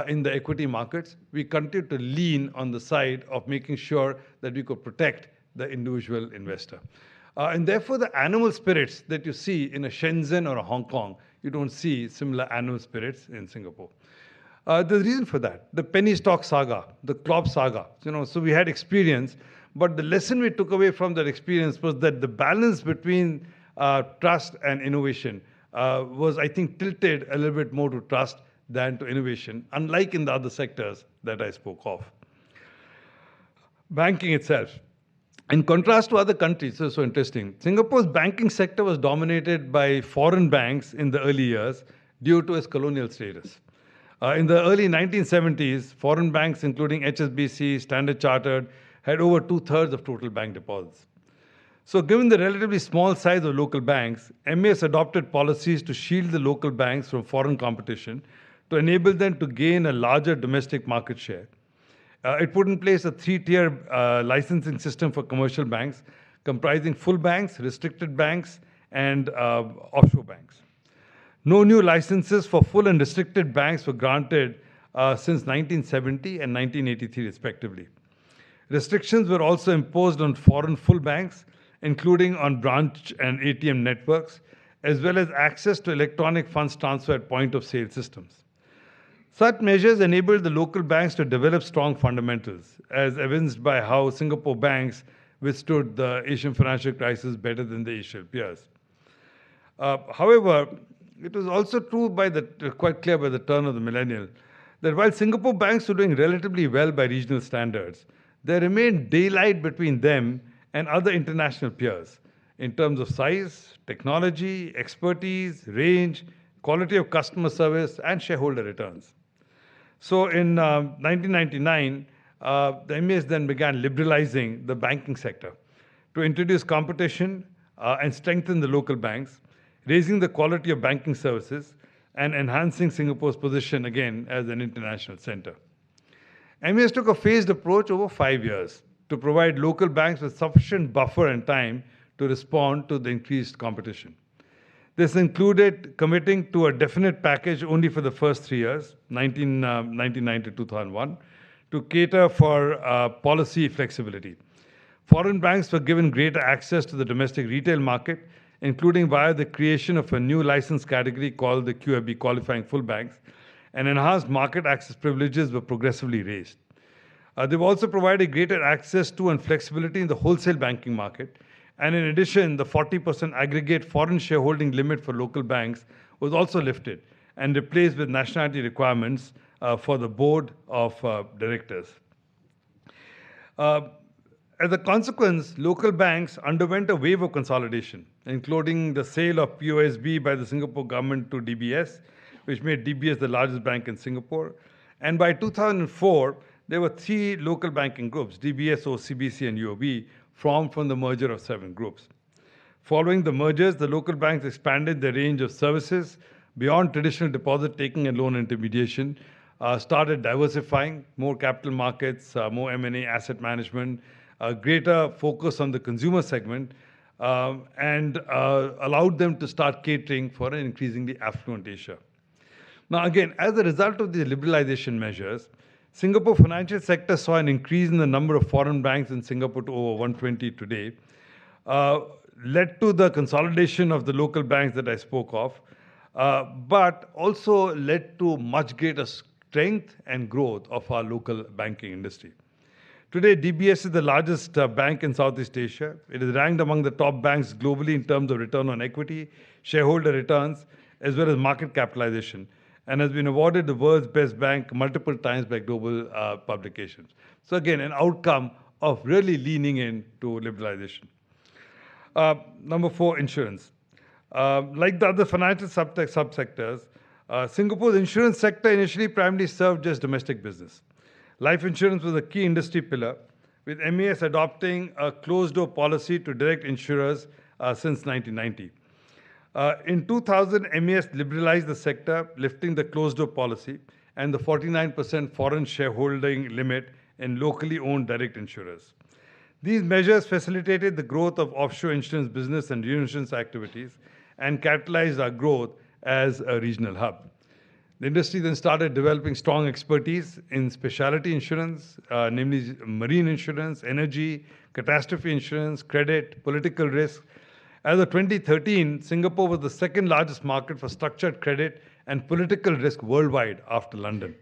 in the equity markets, we continue to lean on the side of making sure that we could protect the individual investor. And therefore, the animal spirits that you see in a Shenzhen or a Hong Kong, you don't see similar animal spirits in Singapore. There's a reason for that. The penny stock saga, the Klopp saga. So we had experience, but the lesson we took away from that experience was that the balance between trust and innovation was, I think, tilted a little bit more to trust than to innovation, unlike in the other sectors that I spoke of. Banking itself. In contrast to other countries, this is so interesting. Singapore's banking sector was dominated by foreign banks in the early years due to its colonial status. In the early 1970s, foreign banks, including HSBC, Standard Chartered, had over 2/3 of total bank deposits. So given the relatively small size of local banks, MAS adopted policies to shield the local banks from foreign competition to enable them to gain a larger domestic market share. It put in place a 3-tier licensing system for commercial banks, comprising full banks, restricted banks, and offshore banks. No new licenses for full and restricted banks were granted since 1970 and 1983, respectively. Restrictions were also imposed on foreign full banks, including on branch and ATM networks, as well as access to electronic funds transfer at point-of-sale systems. Such measures enabled the local banks to develop strong fundamentals, as evidenced by how Singapore banks withstood the Asian financial crisis better than the Asian peers. However, it was also true quite clear by the turn of the millennium that while Singapore banks were doing relatively well by regional standards, there remained daylight between them and other international peers in terms of size, technology, expertise, range, quality of customer service, and shareholder returns. So in 1999, the MAS then began liberalizing the banking sector to introduce competition and strengthen the local banks, raising the quality of banking services and enhancing Singapore's position again as an international center. MAS took a phased approach over 5 years to provide local banks with sufficient buffer and time to respond to the increased competition. This included committing to a definite package only for the first 3 years, 1999 to 2001, to cater for policy flexibility. Foreign banks were given greater access to the domestic retail market, including via the creation of a new license category called the QFB, qualifying full banks, and enhanced market access privileges were progressively raised. They've also provided greater access to and flexibility in the wholesale banking market. And in addition, the 40% aggregate foreign shareholding limit for local banks was also lifted and replaced with nationality requirements for the board of directors. As a consequence, local banks underwent a wave of consolidation, including the sale of POSB by the Singapore government to DBS, which made DBS the largest bank in Singapore. And by 2004, there were 3 local banking groups, DBS, OCBC, and UOB, formed from the merger of 7 groups. Following the mergers, the local banks expanded their range of services beyond traditional deposit taking and loan intermediation, started diversifying, more capital markets, more M&A, asset management, a greater focus on the consumer segment, and allowed them to start catering for an increasingly affluent Asia. Now again, as a result of these liberalization measures, Singapore financial sector saw an increase in the number of foreign banks in Singapore to over 120 today, led to the consolidation of the local banks that I spoke of, but also led to much greater strength and growth of our local banking industry. Today, DBS is the largest bank in Southeast Asia. It is ranked among the top banks globally in terms of return on equity, shareholder returns, as well as market capitalization, and has been awarded the world's best bank multiple times by global publications. So again, an outcome of really leaning into liberalization. Number 4, insurance. Like the other financial subsectors, Singapore's insurance sector initially primarily served just domestic business. Life insurance was a key industry pillar, with MAS adopting a closed-door policy to direct insurers since 1990. In 2000, MAS liberalized the sector, lifting the closed-door policy and the 49% foreign shareholding limit in locally owned direct insurers. These measures facilitated the growth of offshore insurance business and reinsurance activities and catalyzed our growth as a regional hub. The industry then started developing strong expertise in specialty insurance, namely marine insurance, energy, catastrophe insurance, credit, political risk. As of 2013, Singapore was the second largest market for structured credit and political risk worldwide after London.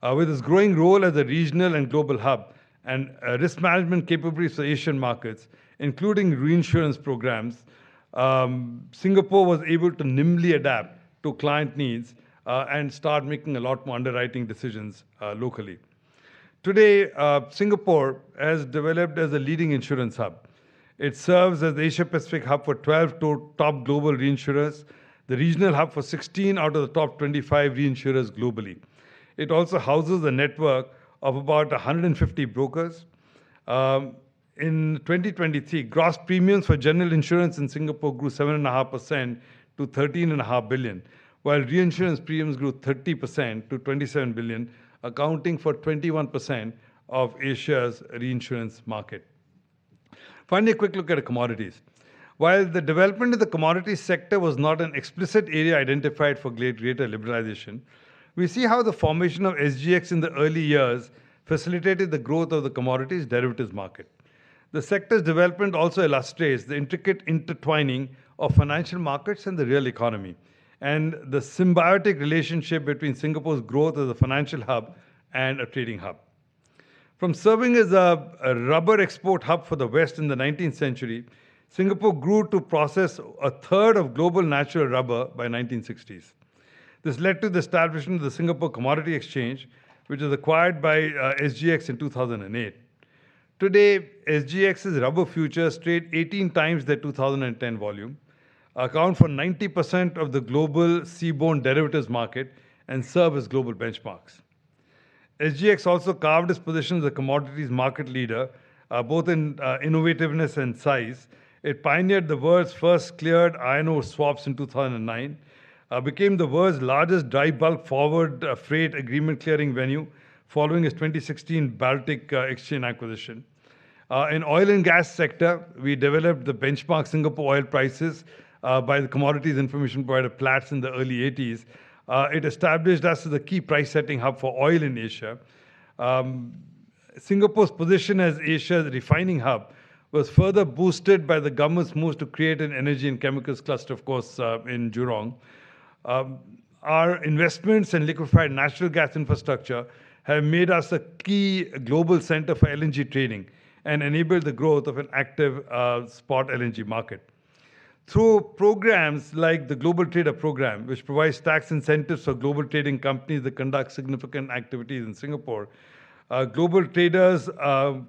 With its growing role as a regional and global hub and risk management capabilities for Asian markets, including reinsurance programs, Singapore was able to nimbly adapt to client needs and start making a lot more underwriting decisions locally. Today, Singapore has developed as a leading insurance hub. It serves as the Asia-Pacific hub for 12 top global reinsurers, the regional hub for 16 out of the top 25 reinsurers globally. It also houses a network of about 150 brokers. In 2023, gross premiums for general insurance in Singapore grew 7.5% to 13.5 billion, while reinsurance premiums grew 30% to 27 billion, accounting for 21% of Asia's reinsurance market. Finally, a quick look at commodities. While the development of the commodities sector was not an explicit area identified for greater liberalization, we see how the formation of SGX in the early years facilitated the growth of the commodities derivatives market. The sector's development also illustrates the intricate intertwining of financial markets and the real economy, and the symbiotic relationship between Singapore's growth as a financial hub and a trading hub. From serving as a rubber export hub for the West in the 19th century, Singapore grew to process a third of global natural rubber by 1960s. This led to the establishment of the Singapore Commodity Exchange, which was acquired by SGX in 2008. Today, SGX's rubber futures trade 18 times their 2010 volume, account for 90% of the global seaborne derivatives market, and serve as global benchmarks. SGX also carved its position as a commodities market leader, both in innovativeness and size. It pioneered the world's first cleared iron ore swaps in 2009, became the world's largest dry bulk forward freight agreement clearing venue following its 2016 Baltic Exchange acquisition. In oil and gas sector, we developed the benchmark Singapore oil prices by the commodities information provider Platts in the early 80s. It established us as a key price-setting hub for oil in Asia. Singapore's position as Asia's refining hub was further boosted by the government's moves to create an energy and chemicals cluster, of course, in Jurong. Our investments in liquefied natural gas infrastructure have made us a key global center for LNG trading and enabled the growth of an active spot LNG market. Through programs like the Global Trader Program, which provides tax incentives for global trading companies that conduct significant activities in Singapore, global traders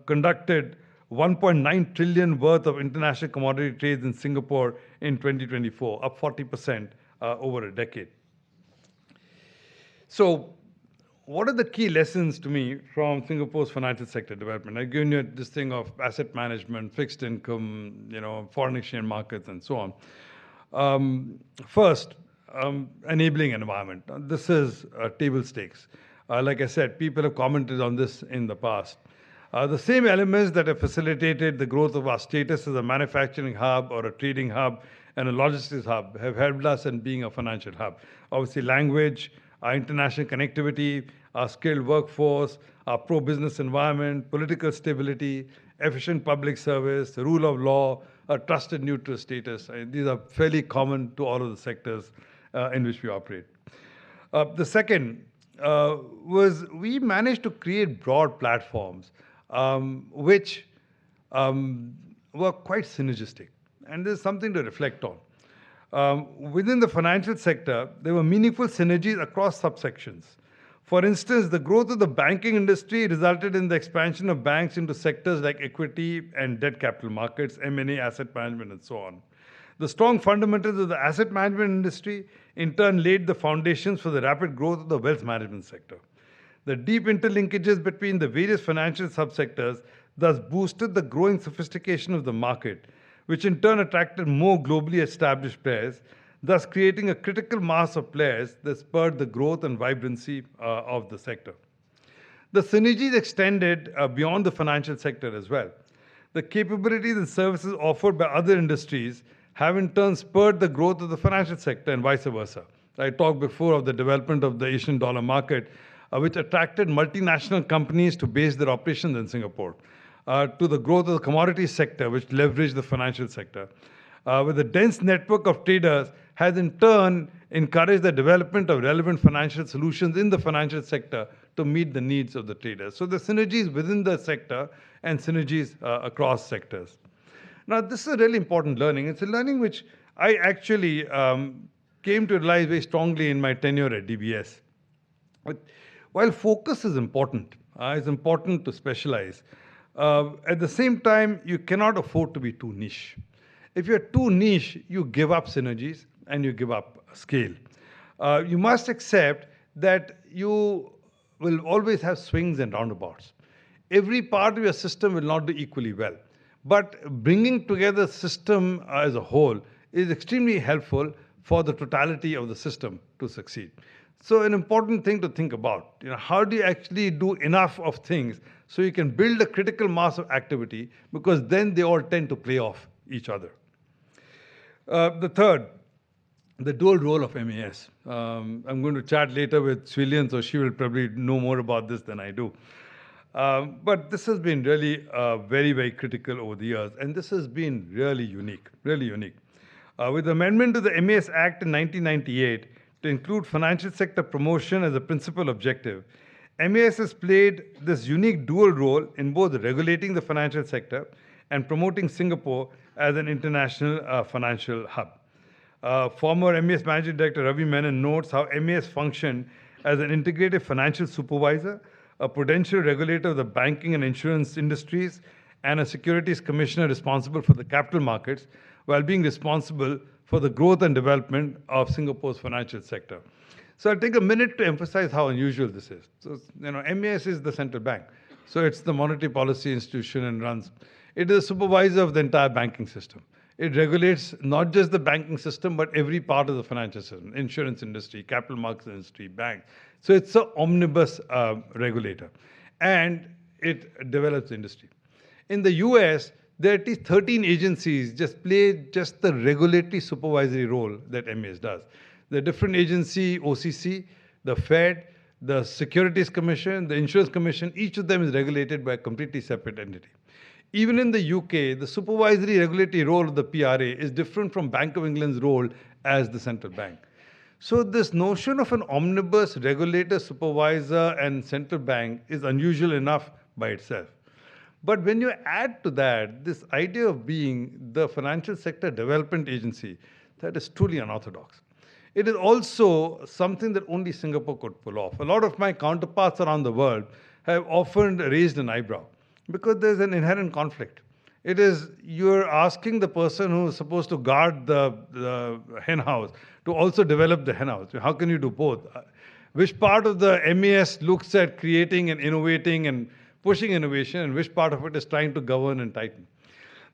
conducted 1.9 trillion worth of international commodity trades in Singapore in 2024, up 40% over a decade. So, what are the key lessons to me from Singapore's financial sector development? I've given you this thing of asset management, fixed income, foreign exchange markets, and so on. First, enabling environment. This is table stakes. Like I said, people have commented on this in the past. The same elements that have facilitated the growth of our status as a manufacturing hub or a trading hub and a logistics hub have helped us in being a financial hub. Obviously, language, our international connectivity, our skilled workforce, our pro-business environment, political stability, efficient public service, the rule of law, a trusted neutral status. These are fairly common to all of the sectors in which we operate. The second was we managed to create broad platforms which were quite synergistic. And there's something to reflect on. Within the financial sector, there were meaningful synergies across subsections. For instance, the growth of the banking industry resulted in the expansion of banks into sectors like equity and debt capital markets, M&A, asset management, and so on. The strong fundamentals of the asset management industry, in turn, laid the foundations for the rapid growth of the wealth management sector. The deep interlinkages between the various financial subsectors thus boosted the growing sophistication of the market, which in turn attracted more globally established players, thus creating a critical mass of players that spurred the growth and vibrancy of the sector. The synergies extended beyond the financial sector as well. The capabilities and services offered by other industries have in turn spurred the growth of the financial sector and vice versa. I talked before of the development of the Asian dollar market, which attracted multinational companies to base their operations in Singapore, to the growth of the commodities sector, which leveraged the financial sector. With a dense network of traders has in turn encouraged the development of relevant financial solutions in the financial sector to meet the needs of the traders. So the synergies within the sector and synergies across sectors. Now, this is a really important learning. It's a learning which I actually came to realize very strongly in my tenure at DBS. But while focus is important, it's important to specialize. At the same time, you cannot afford to be too niche. If you're too niche, you give up synergies and you give up scale. You must accept that you will always have swings and roundabouts. Every part of your system will not do equally well. But bringing together the system as a whole is extremely helpful for the totality of the system to succeed. So an important thing to think about, how do you actually do enough of things so you can build a critical mass of activity, because then they all tend to play off each other. The third, the dual role of MAS. I'm going to chat later with Swee Lian, so she will probably know more about this than I do. But this has been really very, very critical over the years, and this has been really unique, really unique. With the amendment to the MAS Act in 1998 to include financial sector promotion as a principal objective, MAS has played this unique dual role in both regulating the financial sector and promoting Singapore as an international financial hub. Former MAS Managing Director Ravi Menon notes how MAS functioned as an integrated financial supervisor, a prudential regulator of the banking and insurance industries, and a securities commissioner responsible for the capital markets, while being responsible for the growth and development of Singapore's financial sector. So I'll take a minute to emphasize how unusual this is. So, MAS is the central bank. So it's the monetary policy institution and runs. It is a supervisor of the entire banking system. It regulates not just the banking system, but every part of the financial system, insurance industry, capital markets industry, banks. So it's an omnibus regulator. And it develops industry. In the US, there are at least 13 agencies play just the regulatory supervisory role that MAS does. The different agency, OCC, the Fed, the Securities Commission, the Insurance Commission, each of them is regulated by a completely separate entity. Even in the UK, the supervisory regulatory role of the PRA is different from Bank of England's role as the central bank. So this notion of an omnibus regulator, supervisor, and central bank is unusual enough by itself. But when you add to that this idea of being the financial sector development agency, that is truly unorthodox. It is also something that only Singapore could pull off. A lot of my counterparts around the world have often raised an eyebrow because there's an inherent conflict. It is, you're asking the person who is supposed to guard the hen house to also develop the hen house. How can you do both? Which part of the MAS looks at creating and innovating and pushing innovation, and which part of it is trying to govern and tighten?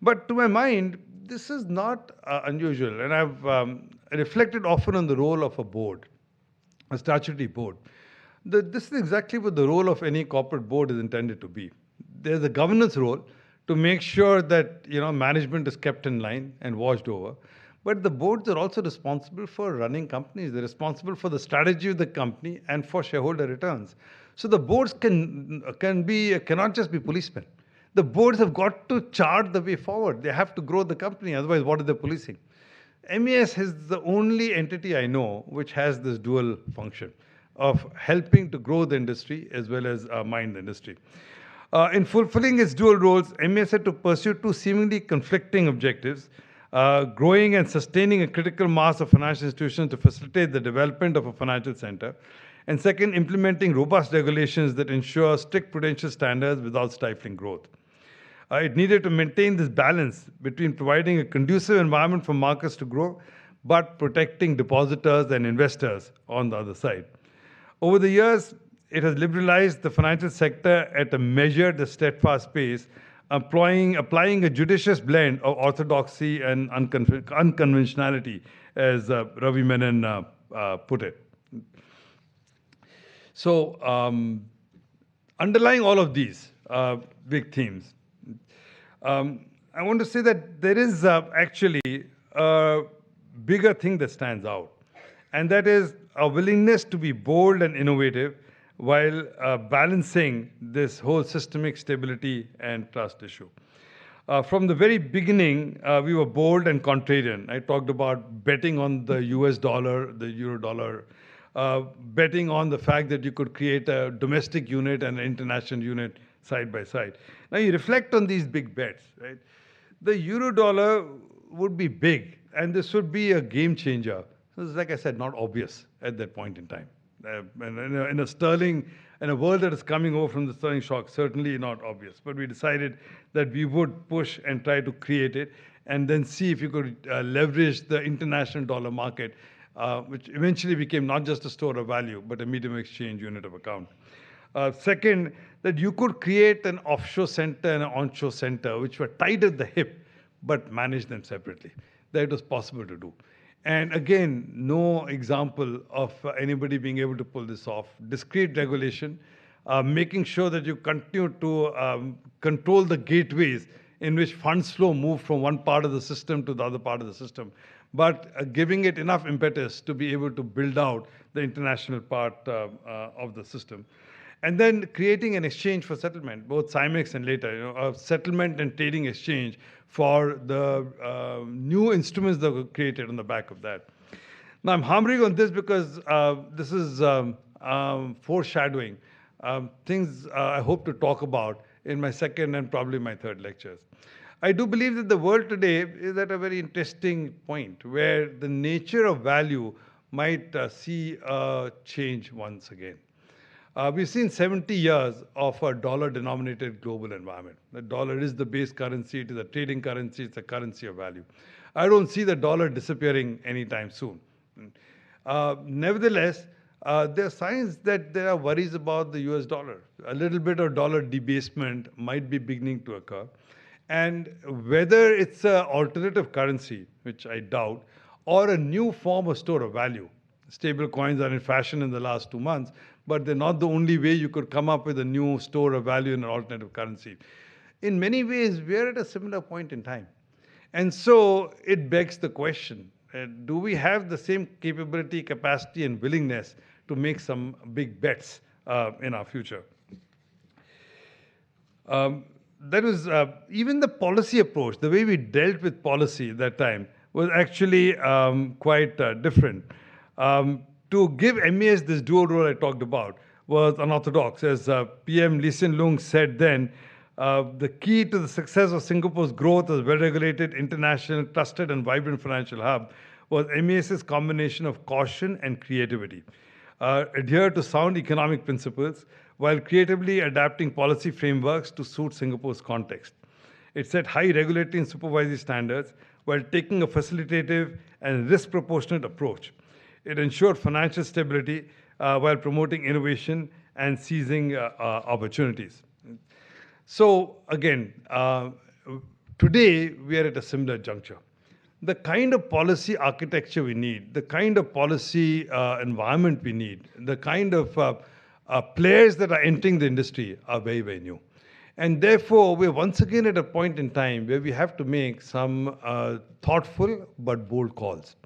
But to my mind, this is not unusual. And I've reflected often on the role of a board, a statutory board. This is exactly what the role of any corporate board is intended to be. There's a governance role to make sure that management is kept in line and watched over. But the boards are also responsible for running companies. They're responsible for the strategy of the company and for shareholder returns. So the boards cannot just be policemen. The boards have got to chart the way forward. They have to grow the company. Otherwise, what are they policing? MAS is the only entity I know which has this dual function of helping to grow the industry as well as mind the industry. In fulfilling its dual roles, MAS had to pursue two seemingly conflicting objectives: growing and sustaining a critical mass of financial institutions to facilitate the development of a financial center, and second, implementing robust regulations that ensure strict prudential standards without stifling growth. It needed to maintain this balance between providing a conducive environment for markets to grow, but protecting depositors and investors on the other side. Over the years, it has liberalized the financial sector at a measured, steadfast pace applying a judicious blend of orthodoxy and unconventionality, as Ravi Menon put it. So, underlying all of these big themes, I want to say that there is actually a bigger thing that stands out, and that is a willingness to be bold and innovative while balancing this whole systemic stability and trust issue. From the very beginning, we were bold and contrarian. I talked about betting on the US dollar, the euro dollar, betting on the fact that you could create a domestic unit and an international unit side by side. Now you reflect on these big bets, right? The euro dollar would be big, and this would be a game changer. So it's, like I said, not obvious at that point in time. In a world that is coming over from the sterling shock, certainly not obvious. But we decided that we would push and try to create it, and then see if you could leverage the international dollar market, which eventually became not just a store of value, but a medium exchange unit of account. Second, that you could create an offshore center and an onshore center, which were tied at the hip, but manage them separately. That was possible to do. And again, no example of anybody being able to pull this off. Discrete regulation, making sure that you continue to control the gateways in which funds flow move from one part of the system to the other part of the system, but giving it enough impetus to be able to build out the international part of the system. And then creating an exchange for settlement, both CIMEX and later, a settlement and trading exchange for the new instruments that were created on the back of that. Now, I'm hammering on this because this is foreshadowing things I hope to talk about in my second and probably my third lectures. I do believe that the world today is at a very interesting point where the nature of value might see a change once again. We've seen 70 years of a dollar-denominated global environment. The dollar is the base currency, it is a trading currency, it's a currency of value. I don't see the dollar disappearing anytime soon. Nevertheless, there are signs that there are worries about the US dollar. A little bit of dollar debasement might be beginning to occur. And whether it's an alternative currency, which I doubt, or a new form of store of value. Stable coins are in fashion in the last 2 months, but they're not the only way you could come up with a new store of value in an alternative currency. In many ways, we're at a similar point in time. And so it begs the question, do we have the same capability, capacity, and willingness to make some big bets in our future? That was even the policy approach, the way we dealt with policy at that time was actually quite different. To give MAS this dual role I talked about was unorthodox. As PM Lee Hsien Loong said then, the key to the success of Singapore's growth as well-regulated, international, trusted, and vibrant financial hub was MAS's combination of caution and creativity. Adhere to sound economic principles while creatively adapting policy frameworks to suit Singapore's context. It set high regulatory and supervisory standards while taking a facilitative and risk-proportionate approach. It ensured financial stability while promoting innovation and seizing opportunities. So again, today we are at a similar juncture. The kind of policy architecture we need, the kind of policy environment we need, the kind of players that are entering the industry are very, very new. And therefore, we're once again at a point in time where we have to make some thoughtful but bold calls.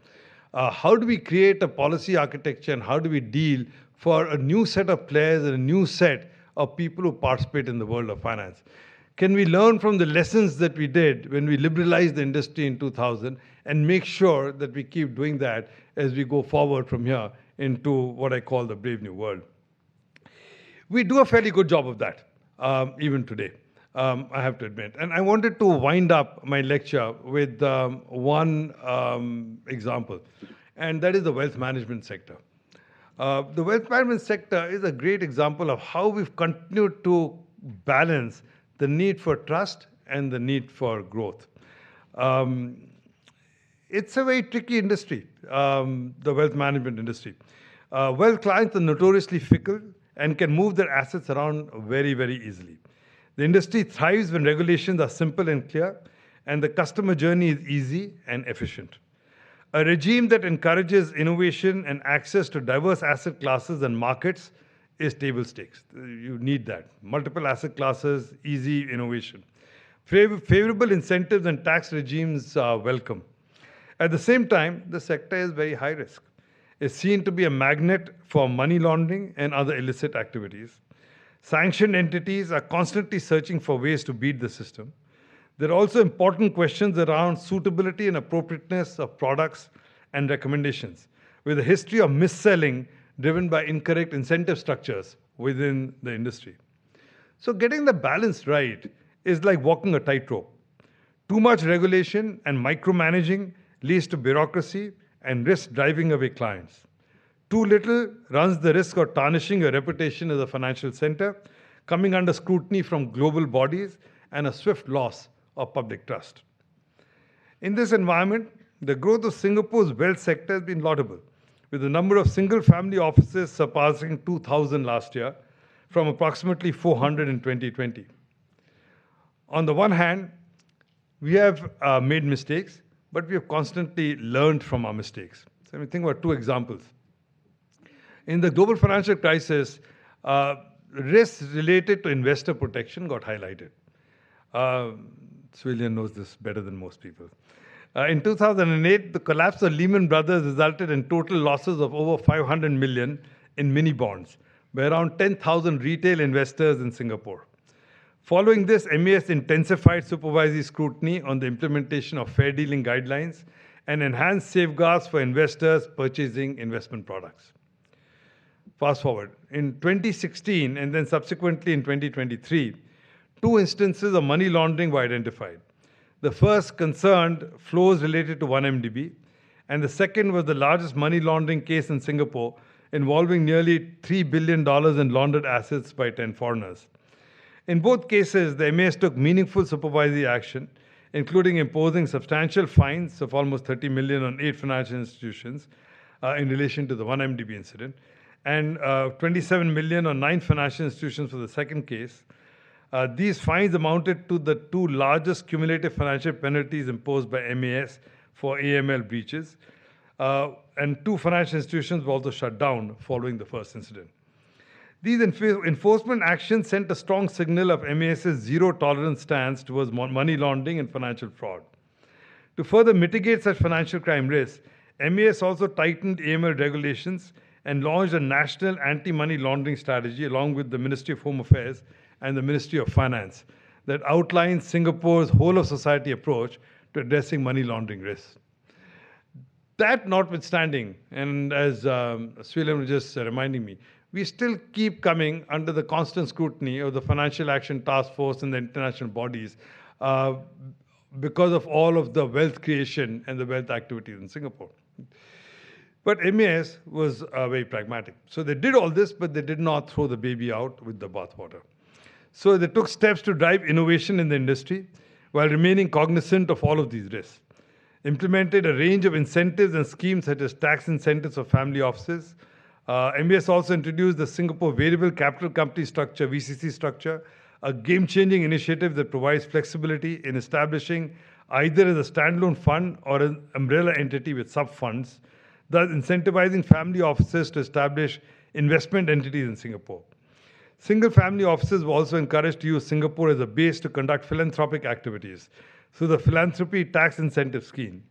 How do we create a policy architecture and how do we deal for a new set of players and a new set of people who participate in the world of finance? Can we learn from the lessons that we did when we liberalized the industry in 2000 and make sure that we keep doing that as we go forward from here into what I call the brave new world? We do a fairly good job of that, even today, I have to admit. And I wanted to wind up my lecture with one example, and that is the wealth management sector. The wealth management sector is a great example of how we've continued to balance the need for trust and the need for growth. It's a very tricky industry, the wealth management industry. Wealth clients are notoriously fickle and can move their assets around very, very easily. The industry thrives when regulations are simple and clear, and the customer journey is easy and efficient. A regime that encourages innovation and access to diverse asset classes and markets is table stakes. You need that. Multiple asset classes, easy innovation. Favorable incentives and tax regimes are welcome. At the same time, the sector is very high risk. It's seen to be a magnet for money laundering and other illicit activities. Sanctioned entities are constantly searching for ways to beat the system. There are also important questions around suitability and appropriateness of products and recommendations, with a history of mis-selling driven by incorrect incentive structures within the industry. So getting the balance right is like walking a tightrope. Too much regulation and micromanaging leads to bureaucracy and risk driving away clients. Too little runs the risk of tarnishing your reputation as a financial center, coming under scrutiny from global bodies, and a swift loss of public trust. In this environment, the growth of Singapore's wealth sector has been laudable, with the number of single-family offices surpassing 2,000 last year, from approximately 400 in 2020. On the one hand, we have made mistakes, but we have constantly learned from our mistakes. So think about two examples. In the global financial crisis, risks related to investor protection got highlighted. Swee Lian knows this better than most people. In 2008, the collapse of Lehman Brothers resulted in total losses of over 500 million in mini bonds by around 10,000 retail investors in Singapore. Following this, MAS intensified supervisory scrutiny on the implementation of fair dealing guidelines and enhanced safeguards for investors purchasing investment products. Fast forward, in 2016 and then subsequently in 2023, two instances of money laundering were identified. The first concerned flows related to 1MDB, and the second was the largest money laundering case in Singapore, involving nearly $3 billion in laundered assets by 10 foreigners. In both cases, the MAS took meaningful supervisory action, including imposing substantial fines of almost 30 million on 8 financial institutions in relation to the 1MDB incident, and 27 million on 9 financial institutions for the second case. These fines amounted to the two largest cumulative financial penalties imposed by MAS for AML breaches, and 2 financial institutions were also shut down following the first incident. These enforcement actions sent a strong signal of MAS's zero-tolerance stance towards money laundering and financial fraud. To further mitigate such financial crime risks, MAS also tightened AML regulations and launched a national anti-money laundering strategy along with the Ministry of Home Affairs and the Ministry of Finance that outlines Singapore's whole-of-society approach to addressing money laundering risks. That notwithstanding, and as Swee Lian was just reminding me, we still keep coming under the constant scrutiny of the Financial Action Task Force and the international bodies because of all of the wealth creation and the wealth activities in Singapore. But MAS was very pragmatic. So they did all this, but they did not throw the baby out with the bathwater. So they took steps to drive innovation in the industry while remaining cognizant of all of these risks. Implemented a range of incentives and schemes such as tax incentives for family offices. MAS also introduced the Singapore Variable Capital Company Structure, VCC structure, a game-changing initiative that provides flexibility in establishing either as a standalone fund or an umbrella entity with sub-funds, thus incentivizing family offices to establish investment entities in Singapore. Single-family offices were also encouraged to use Singapore as a base to conduct philanthropic activities through the Philanthropy Tax Incentive Scheme.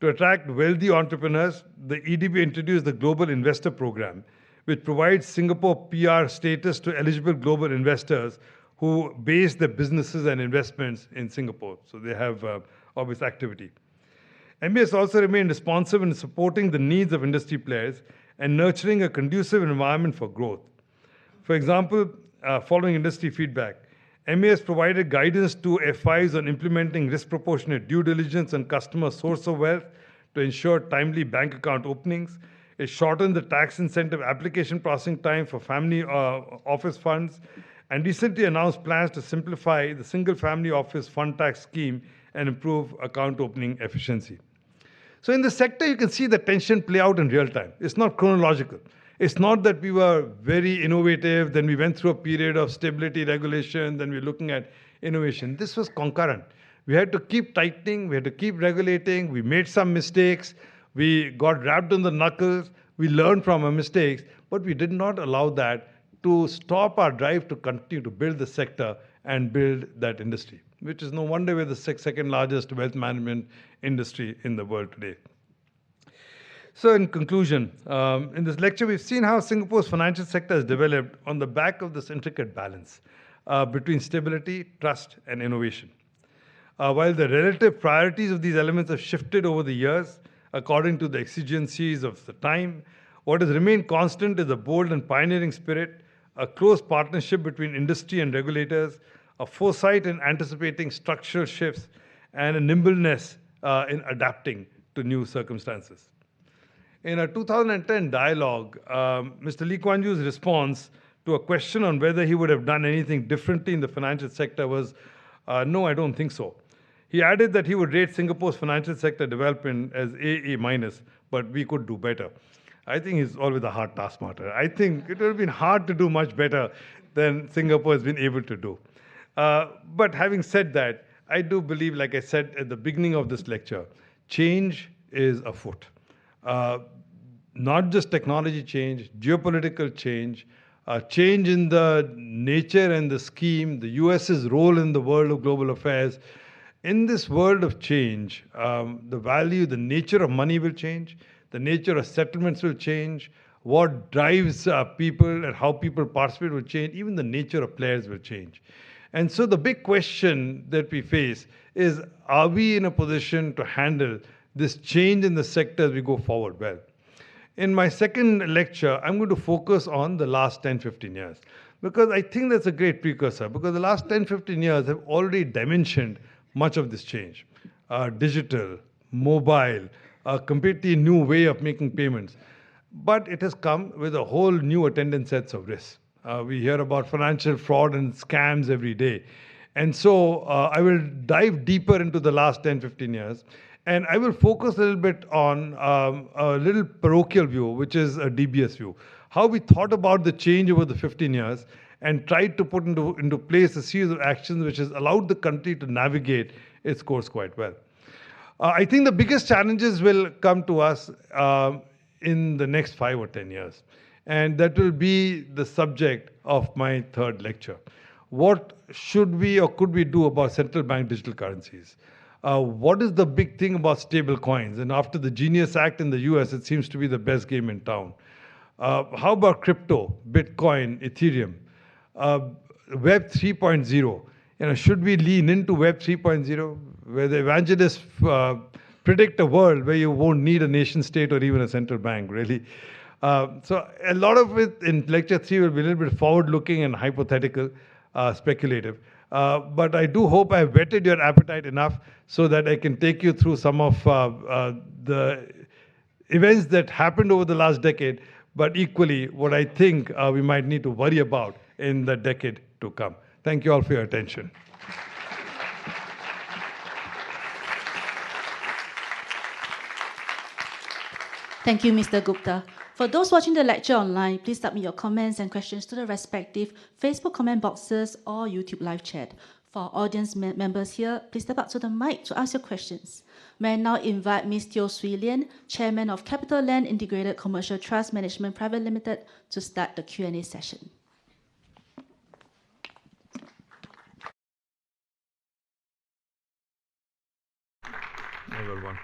To attract wealthy entrepreneurs, the EDB introduced the Global Investor Program, which provides Singapore PR status to eligible global investors who base their businesses and investments in Singapore. So they have obvious activity. MAS also remained responsive in supporting the needs of industry players and nurturing a conducive environment for growth. For example, following industry feedback, MAS provided guidance to FIs on implementing risk-proportionate due diligence on customer source of wealth to ensure timely bank account openings. It shortened the tax incentive application processing time for family office funds, and recently announced plans to simplify the single-family office fund tax scheme and improve account opening efficiency. So in the sector, you can see the tension play out in real time. It's not chronological. It's not that we were very innovative, then we went through a period of stability regulation, then we're looking at innovation. This was concurrent. We had to keep tightening, we had to keep regulating, we made some mistakes, we got wrapped on the knuckles, we learned from our mistakes, but we did not allow that to stop our drive to continue to build the sector and build that industry, which is no wonder we're the second largest wealth management industry in the world today. So in conclusion, in this lecture, we've seen how Singapore's financial sector has developed on the back of this intricate balance between stability, trust, and innovation. While the relative priorities of these elements have shifted over the years, according to the exigencies of the time, what has remained constant is a bold and pioneering spirit, a close partnership between industry and regulators, a foresight in anticipating structural shifts, and a nimbleness in adapting to new circumstances. In a 2010 dialogue, Mr. Lee Kuan Yew's response to a question on whether he would have done anything differently in the financial sector was, no, I don't think so. He added that he would rate Singapore's financial sector development as A-, but we could do better. I think he's always a hard taskmaster. I think it would have been hard to do much better than Singapore has been able to do. But having said that, I do believe, like I said at the beginning of this lecture, change is afoot. Not just technology change, geopolitical change, change in the nature and the scheme, the US's role in the world of global affairs. In this world of change, the value, the nature of money will change, the nature of settlements will change, what drives people and how people participate will change, even the nature of players will change. And so the big question that we face is, are we in a position to handle this change in the sector as we go forward? Well, in my second lecture, I'm going to focus on the last 10, 15 years, because I think that's a great precursor, because the last 10, 15 years have already dimensioned much of this change. Digital, mobile, a completely new way of making payments. But it has come with a whole new attendant sets of risks. We hear about financial fraud and scams every day. And so I will dive deeper into the last 10, 15 years. And I will focus a little bit on a little parochial view, which is a DBS view. How we thought about the change over the 15 years and tried to put into place a series of actions which has allowed the country to navigate its course quite well. I think the biggest challenges will come to us in the next 5 or 10 years. And that will be the subject of my third lecture. What should we or could we do about central bank digital currencies? What is the big thing about stable coins? And after the Genius Act in the US, it seems to be the best game in town. How about crypto, Bitcoin, Ethereum? Web 3.0. Should we lean into Web 3.0, where the evangelists predict a world where you won't need a nation state or even a central bank, really? So a lot of it in lecture 3 will be a little bit forward-looking and hypothetical, speculative. But I do hope I've whetted your appetite enough so that I can take you through some of the events that happened over the last decade, but equally what I think we might need to worry about in the decade to come. Thank you all for your attention. Thank you, Mr. Gupta. For those watching the lecture online, please submit your comments and questions to the respective Facebook comment boxes or YouTube live chat. For audience members here, please step up to the mic to ask your questions. May I now invite Ms. Teo Swee Lian, Chairman of CapitaLand Integrated Commercial Trust Management Private Limited, to start the Q&A session. I got one.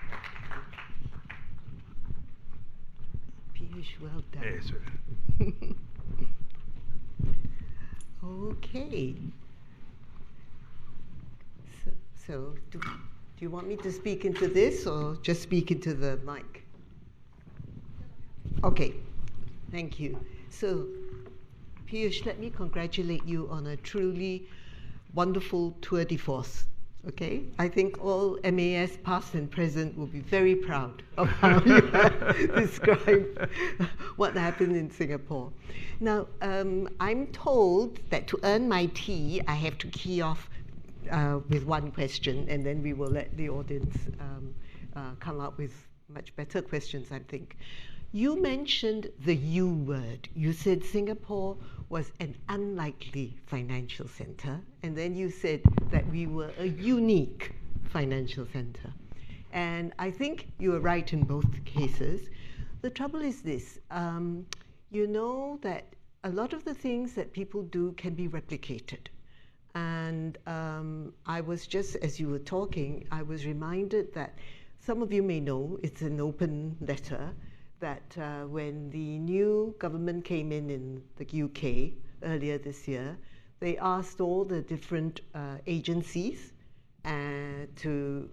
Piyush, well done. Yes, sir. Okay. So do you want me to speak into this or just speak into the mic? Okay, thank you. So, Piyush, let me congratulate you on a truly wonderful tour de force. Okay, I think all MAS past and present will be very proud of how you described what happened in Singapore. Now, I'm told that to earn my tea, I have to key off with one question, and then we will let the audience come up with much better questions, I think. You mentioned the U word. You said Singapore was an unlikely financial center, and then you said that we were a unique financial center. And I think you were right in both cases. The trouble is this, you know that a lot of the things that people do can be replicated. And I was just, as you were talking, I was reminded that some of you may know, it's an open letter, that when the new government came in the UK earlier this year, they asked all the different agencies to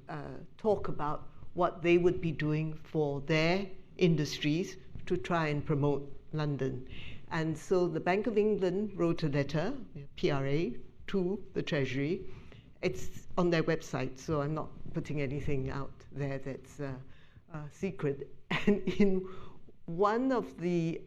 talk about what they would be doing for their industries to try and promote London. And so the Bank of England wrote a letter, PRA, to the Treasury. It's on their website, so I'm not putting anything out there that's secret. And in one of the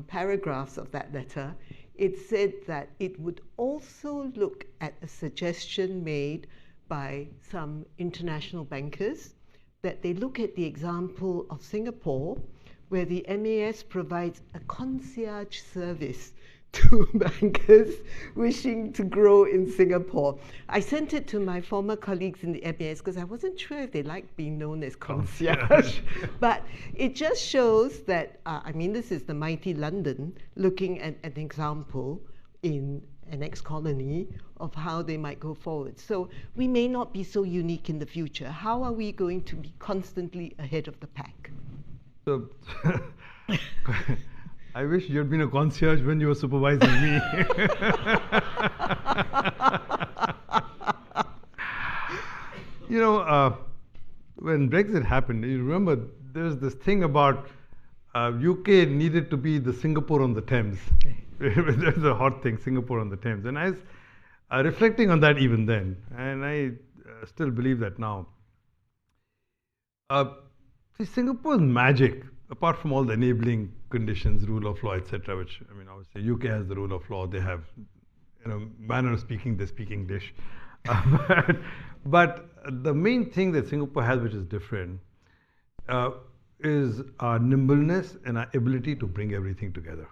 paragraphs of that letter, it said that it would also look at a suggestion made by some international bankers that they look at the example of Singapore, where the MAS provides a concierge service to bankers wishing to grow in Singapore. I sent it to my former colleagues in the MAS because I wasn't sure if they liked being known as concierge. But it just shows that, I mean, this is the mighty London looking at an example in an ex-colony of how they might go forward. So we may not be so unique in the future. How are we going to be constantly ahead of the pack? So, I wish you had been a concierge when you were supervising me. You know, when Brexit happened, you remember there's this thing about UK needed to be the Singapore on the Thames. There's a hot thing, Singapore on the Thames. And I was reflecting on that even then, and I still believe that now. See, Singapore's magic, apart from all the enabling conditions, rule of law, etc., which, I mean, obviously UK has the rule of law, they have, you know, manner of speaking, they speak English. But the main thing that Singapore has, which is different, is our nimbleness and our ability to bring everything together.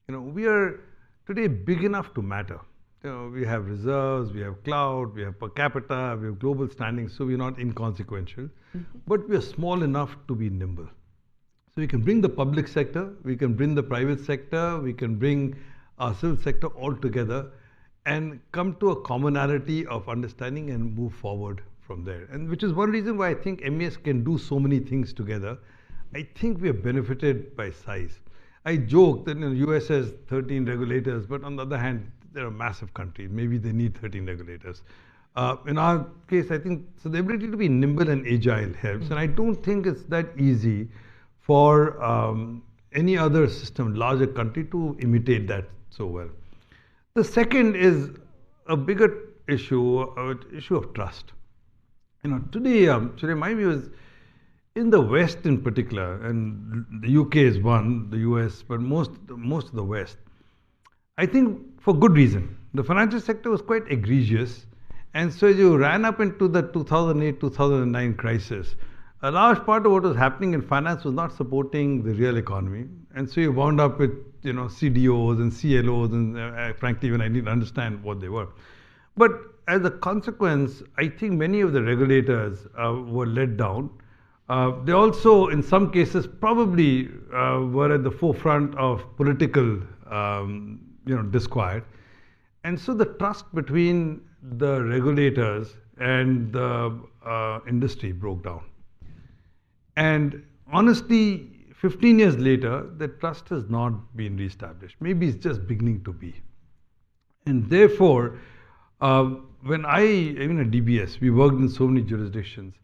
You know, we are today big enough to matter. You know, we have reserves, we have cloud, we have per capita, we have global standing, so we're not inconsequential. But we are small enough to be nimble. So we can bring the public sector, we can bring the private sector, we can bring our civil sector all together and come to a commonality of understanding and move forward from there. And which is one reason why I think MAS can do so many things together. I think we are benefited by size. I joke that, you know, US has 13 regulators, but on the other hand, they're a massive country. Maybe they need 13 regulators. In our case, I think, so the ability to be nimble and agile helps. And I don't think it's that easy for any other system, larger country, to imitate that so well. The second is a bigger issue of trust. You know, today my view is, in the West in particular, and the UK is one, the US, but most of the West, I think for good reason. The financial sector was quite egregious, and so you ran up into the 2008-2009 crisis. A large part of what was happening in finance was not supporting the real economy, and so you wound up with, you know, CDOs and CLOs, and frankly, even I didn't understand what they were. But as a consequence, I think many of the regulators were let down. They also, in some cases, probably were at the forefront of political, disquiet. And so the trust between the regulators and the industry broke down. And honestly, 15 years later, that trust has not been reestablished. Maybe it's just beginning to be. And therefore, even at DBS, we worked in so many jurisdictions.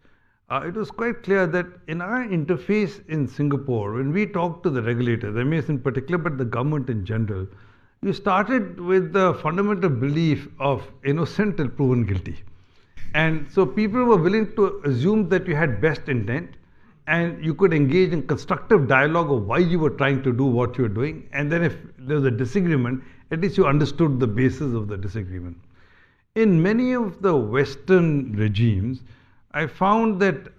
It was quite clear that in our interface in Singapore, when we talked to the regulators, MAS in particular, but the government in general, you started with the fundamental belief of innocent till proven guilty. And so people were willing to assume that you had best intent, and you could engage in constructive dialogue of why you were trying to do what you were doing. And then if there was a disagreement, at least you understood the basis of the disagreement. In many of the Western regimes, I found that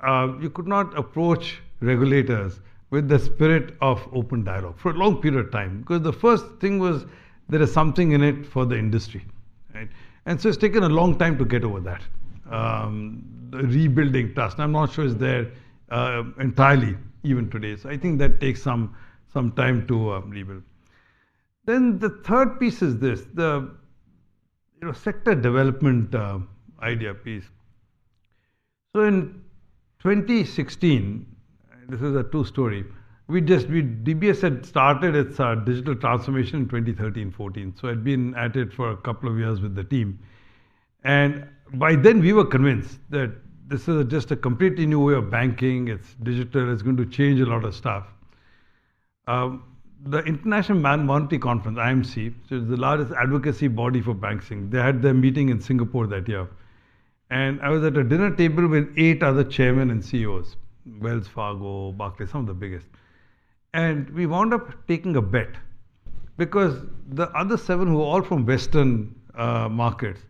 you could not approach regulators with the spirit of open dialogue for a long period of time. Because the first thing was there is something in it for the industry, right? And so it's taken a long time to get over that. The rebuilding trust, I'm not sure it's there entirely even today. So I think that takes some time to rebuild. Then the third piece is this, the sector development idea piece. So in 2016, this is a true story, DBS had started its digital transformation in 2013-14. So I'd been at it for a couple of years with the team. And by then we were convinced that this is just a completely new way of banking, it's digital, it's going to change a lot of stuff. The International Monetary Conference, IMC, which is the largest advocacy body for banking, they had their meeting in Singapore that year. And I was at a dinner table with 8 other chairmen and CEOs, Wells Fargo, Barclays, some of the biggest. And we wound up taking a bet because the other 7 who were all from Western markets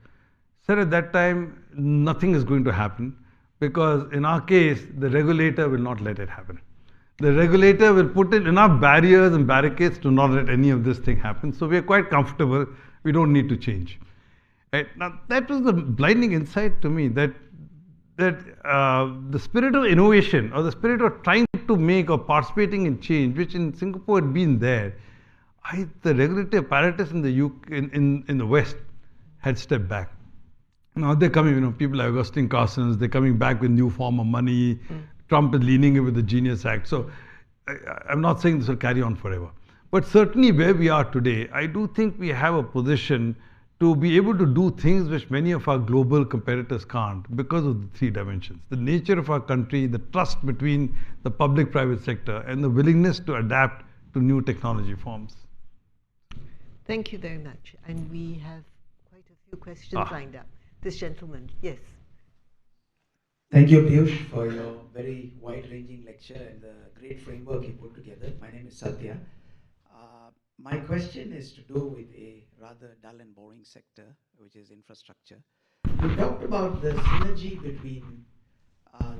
said at that time, nothing is going to happen because in our case, the regulator will not let it happen. The regulator will put in enough barriers and barricades to not let any of this thing happen. So we are quite comfortable. We don't need to change. Right? Now, that was the blinding insight to me that the spirit of innovation or the spirit of trying to make or participating in change, which in Singapore had been there, the regulatory apparatus in the UK, in the West had stepped back. Now they're coming, people like Augustine Carson's, they're coming back with new form of money. Trump is leaning it with the Genius Act. So I'm not saying this will carry on forever. But certainly where we are today, I do think we have a position to be able to do things which many of our global competitors can't because of the 3 dimensions. The nature of our country, the trust between the public-private sector, and the willingness to adapt to new technology forms. Thank you very much. And we have quite a few questions lined up. This gentleman, yes. Thank you, Piyush, for your very wide-ranging lecture and the great framework you put together. My name is Satya. My question is to do with a rather dull and boring sector, which is infrastructure. You talked about the synergy between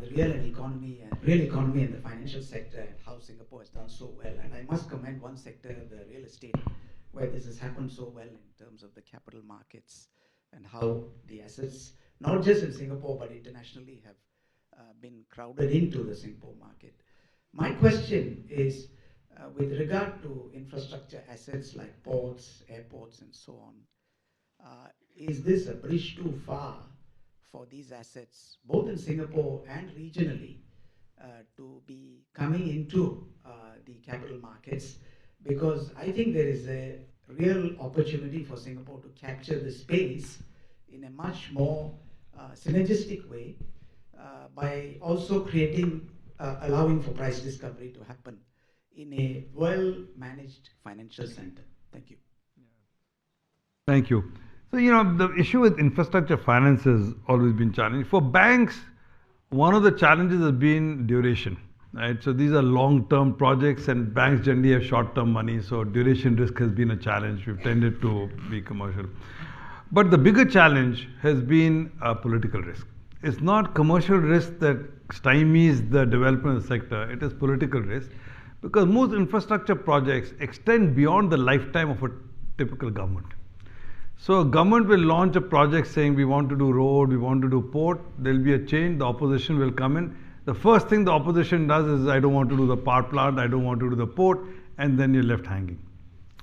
the real economy and the financial sector and how Singapore has done so well. And I must commend one sector, the real estate, where this has happened so well in terms of the capital markets and how the assets, not just in Singapore but internationally, have been crowded into the Singapore market. My question is, with regard to infrastructure assets like ports, airports, and so on, is this a bridge too far for these assets, both in Singapore and regionally, to be coming into the capital markets? Because I think there is a real opportunity for Singapore to capture the space in a much more synergistic way by also allowing for price discovery to happen in a well-managed financial center. Thank you. Thank you. So, the issue with infrastructure finance has always been challenging. For banks, one of the challenges has been duration, right? So these are long-term projects and banks generally have short-term money. So duration risk has been a challenge. We've tended to be commercial. But the bigger challenge has been political risk. It's not commercial risk that stymies the development of the sector. It is political risk. Because most infrastructure projects extend beyond the lifetime of a typical government. So a government will launch a project saying we want to do road, we want to do port, there'll be a change, the opposition will come in. The first thing the opposition does is I don't want to do the power plant, I don't want to do the port, and then you're left hanging.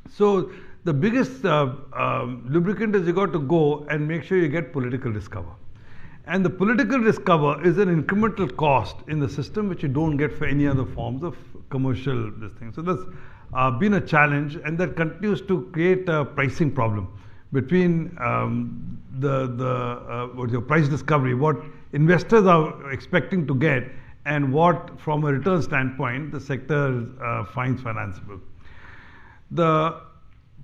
So the biggest lubricant is you got to go and make sure you get political risk cover. And the political risk cover is an incremental cost in the system which you don't get for any other forms of commercial this thing. So that's been a challenge, and that continues to create a pricing problem between your price discovery, what investors are expecting to get, and what, from a return standpoint, the sector finds financeable. The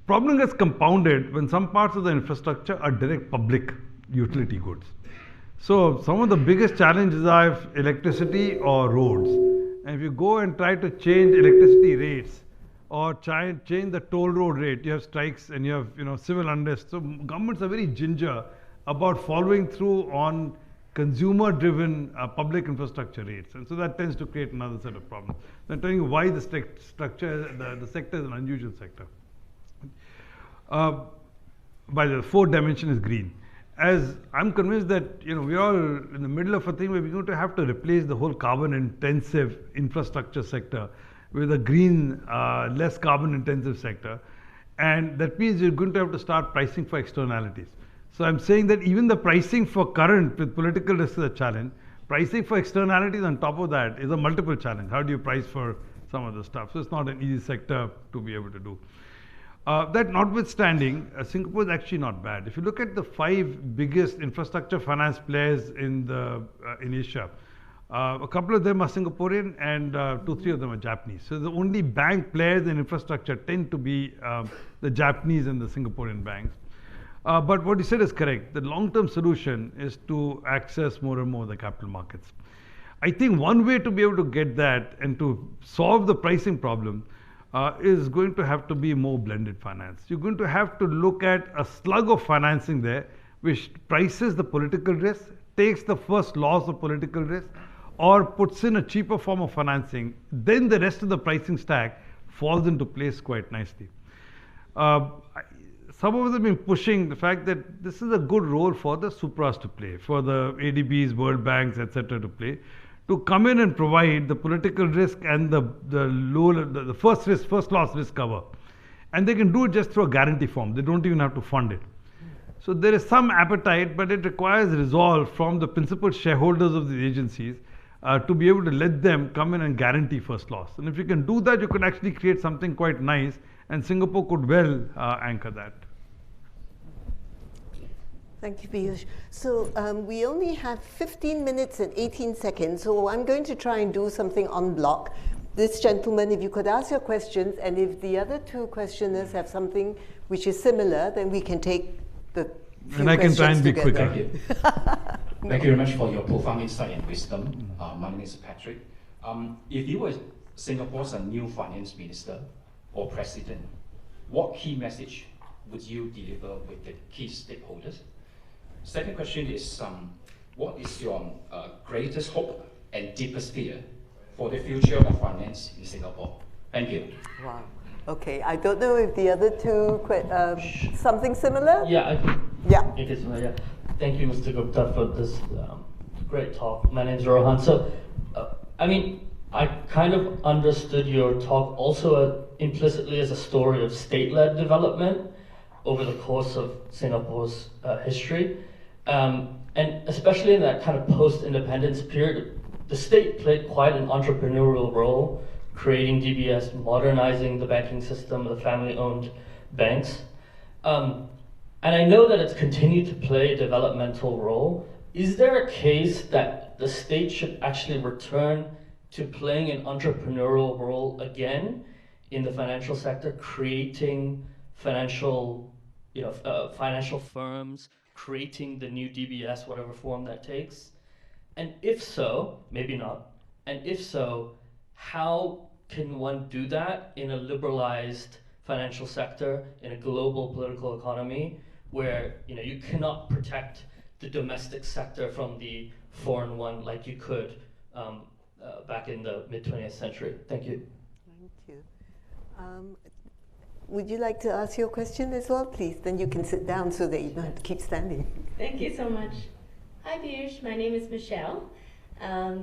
problem gets compounded when some parts of the infrastructure are direct public utility goods. So some of the biggest challenges are electricity or roads. And if you go and try to change electricity rates or try and change the toll road rate, you have strikes and you have civil unrest. So governments are very ginger about following through on consumer-driven public infrastructure rates. And so that tends to create another set of problems. So I'm telling you why the the sector is an unusual sector. By the fourth dimension is green. As I'm convinced that we're all in the middle of a thing where we're going to have to replace the whole carbon-intensive infrastructure sector with a green, less carbon-intensive sector, and that means you're going to have to start pricing for externalities. So I'm saying that even the pricing for current with political risk is a challenge. Pricing for externalities on top of that is a multiple challenge. How do you price for some of the stuff? So it's not an easy sector to be able to do. That notwithstanding, Singapore is actually not bad. If you look at the 5 biggest infrastructure finance players in Asia, a couple of them are Singaporean and 2-3 of them are Japanese. So the only bank players in infrastructure tend to be the Japanese and the Singaporean banks. But what you said is correct. The long-term solution is to access more and more the capital markets. I think one way to be able to get that and to solve the pricing problem is going to have to be more blended finance. You're going to have to look at a slug of financing there which prices the political risk, takes the first loss of political risk, or puts in a cheaper form of financing. Then the rest of the pricing stack falls into place quite nicely. Some of them have been pushing the fact that this is a good role for the supras to play, for the ADBs, World Banks, etc. to play, to come in and provide the political risk and the first loss risk cover. And they can do it just through a guarantee form. They don't even have to fund it. So there is some appetite, but it requires resolve from the principal shareholders of the agencies to be able to let them come in and guarantee first loss. And if you can do that, you can actually create something quite nice, and Singapore could well anchor that. Thank you, Piyush. So we only have 15 minutes and 18 seconds, so I'm going to try and do something en bloc. This gentleman, if you could ask your questions, and if the other 2 questioners have something which is similar, then we can take the few and I can try and be together. quicker. Thank you. Thank you very much for your profound insight and wisdom. My name is Patrick. If you were Singapore's new finance minister or president, what key message would you deliver with the key stakeholders? Second question is, what is your greatest hope and deepest fear for the future of finance in Singapore? Thank you. Wow. Okay, I don't know if the other 2, something similar? Yeah, Yeah. it is. Yeah. Thank you, Mr. Gupta, for this great talk. My name is Rohan. So, I mean, I kind of understood your talk also implicitly as a story of state-led development over the course of Singapore's history. And especially in that kind of post-independence period, the state played quite an entrepreneurial role, creating DBS, modernizing the banking system, the family-owned banks. And I know that it's continued to play a developmental role. Is there a case that the state should actually return to playing an entrepreneurial role again in the financial sector, creating financial firms, creating the new DBS, whatever form that takes? And if so, maybe not, and if so, how can one do that in a liberalized financial sector, in a global political economy, where you cannot protect the domestic sector from the foreign one like you could back in the mid-20th century? Thank you. Thank you. Would you like to ask your question as well, please? Then you can sit down so that you don't have to keep standing. Thank you so much. Hi, Piyush. My name is Michelle.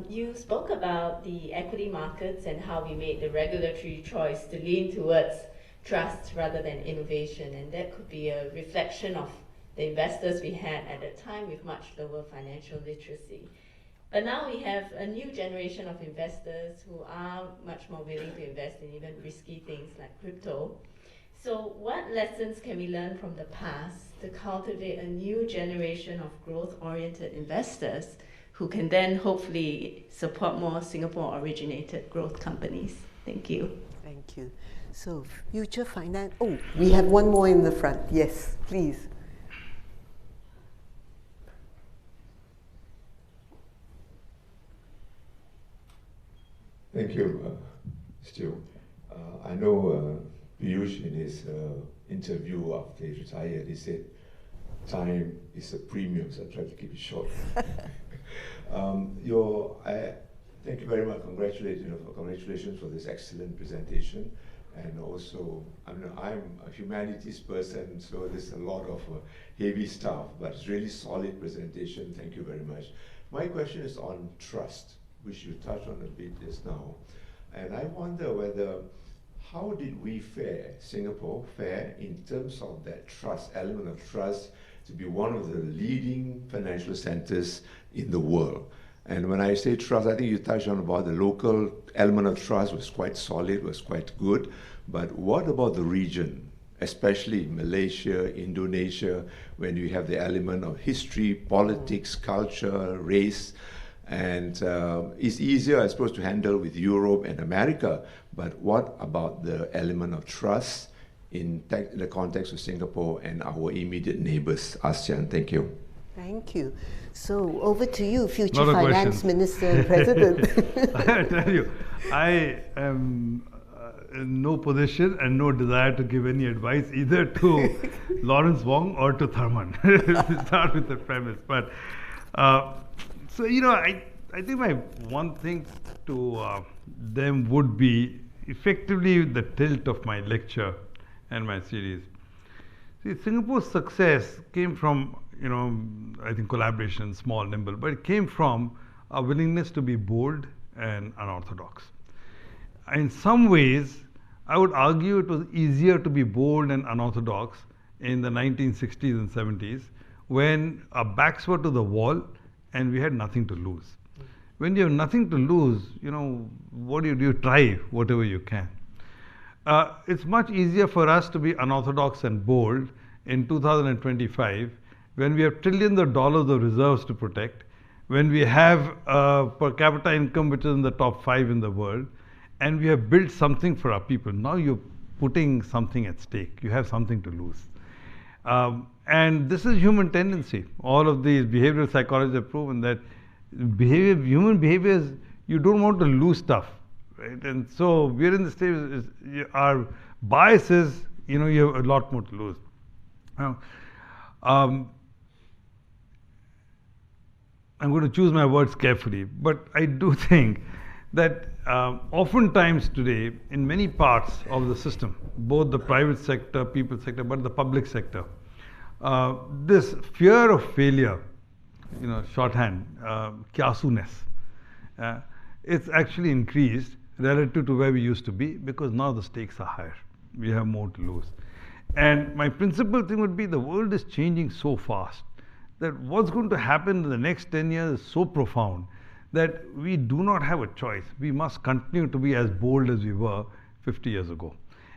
You spoke about the equity markets and how we made the regulatory choice to lean towards trust rather than innovation, and that could be a reflection of the investors we had at the time with much lower financial literacy. But now we have a new generation of investors who are much more willing to invest in even risky things like crypto. So what lessons can we learn from the past to cultivate a new generation of growth-oriented investors who can then hopefully support more Singapore-originated growth companies? Thank you. Thank you. So future finance. Oh, we have one more in the front. Yes, please. Thank you, Stu. I know Piyush in his interview after he retired, he said, time is a premium, so I tried to keep it short. Thank you very much. Congratulations for this excellent presentation. And also, I'm a humanities person, so there's a lot of heavy stuff, but it's really solid presentation. Thank you very much. My question is on trust, which you touched on a bit just now. And I wonder how did we Singapore fare in terms of that trust, element of trust, to be one of the leading financial centers in the world? And when I say trust, I think you touched on about the local element of trust was quite solid, was quite good. But what about the region, especially Malaysia, Indonesia, when you have the element of history, politics, culture, race? And it's easier, I suppose, to handle with Europe and America. But what about the element of trust in the context of Singapore and our immediate neighbors, ASEAN? Thank you. Thank you. So over to you, future Finance Minister and President. I tell you, I am in no position and no desire to give any advice either to Lawrence Wong or to Thurman. To start with the premise. But so, I think my one thing to them would be effectively the tilt of my lecture and my series. See, Singapore's success came from, I think collaboration, small, nimble, but it came from a willingness to be bold and unorthodox. In some ways, I would argue it was easier to be bold and unorthodox in the 1960s and 70s when our backs were to the wall and we had nothing to lose. When you have nothing to lose, what do? You try whatever you can. It's much easier for us to be unorthodox and bold in 2025 when we have trillions of dollars of reserves to protect, when we have per capita income which is in the top 5 in the world, and we have built something for our people. Now you're putting something at stake. You have something to lose. And this is human tendency. All of these behavioral psychologists have proven that human behavior is you don't want to lose stuff. Right? And so we're in the stage, our bias is, you have a lot more to lose. Now, I'm going to choose my words carefully, but I do think that oftentimes today, in many parts of the system, both the private sector, people sector, but the public sector, this fear of failure, shorthand, kyasu-ness, it's actually increased relative to where we used to be because now the stakes are higher. We have more to lose. And my principal thing would be the world is changing so fast that what's going to happen in the next 10 years is so profound that we do not have a choice. We must continue to be as bold as we were 50 years ago.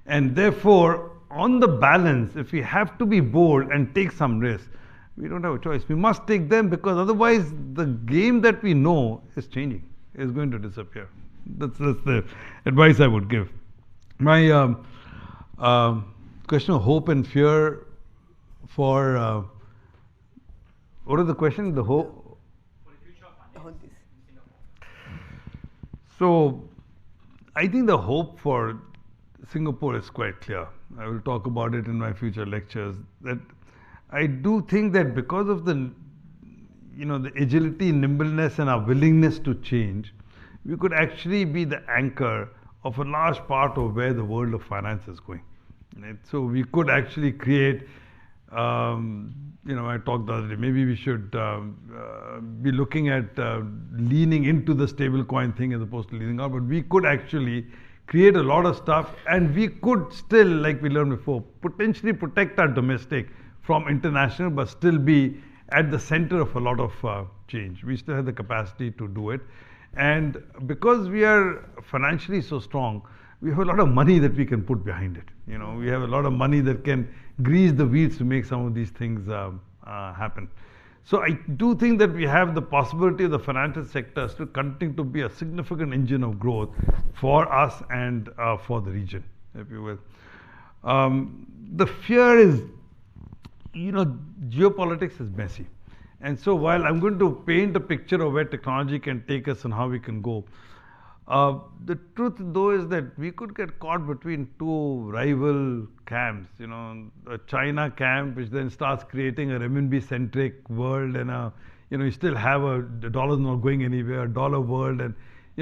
And therefore, on the balance, if we have to be bold and take some risks, we don't have a choice. We must take them because otherwise the game that we know is changing, is going to disappear. That's the advice I would give. My question of hope and fear for, what is the question? The hope? For the future of finance in Singapore. So, I think the hope for Singapore is quite clear. I will talk about it in my future lectures. That I do think that because of the agility, nimbleness, and our willingness to change, we could actually be the anchor of a large part of where the world of finance is going. Right? So we could actually create, I talked the other day, maybe we should be looking at leaning into the stable coin thing as opposed to leaning out, but we could actually create a lot of stuff and we could still, like we learned before, potentially protect our domestic from international, but still be at the center of a lot of change. We still have the capacity to do it. And because we are financially so strong, we have a lot of money that we can put behind it. We have a lot of money that can grease the wheels to make some of these things happen. So I do think that we have the possibility of the financial sector to continue to be a significant engine of growth for us and for the region, if you will. The fear is, geopolitics is messy. And so while I'm going to paint a picture of where technology can take us and how we can go, the truth though is that we could get caught between two rival camps, a China camp which then starts creating a renminbi-centric world and a you still have the dollar's not going anywhere, a dollar world, and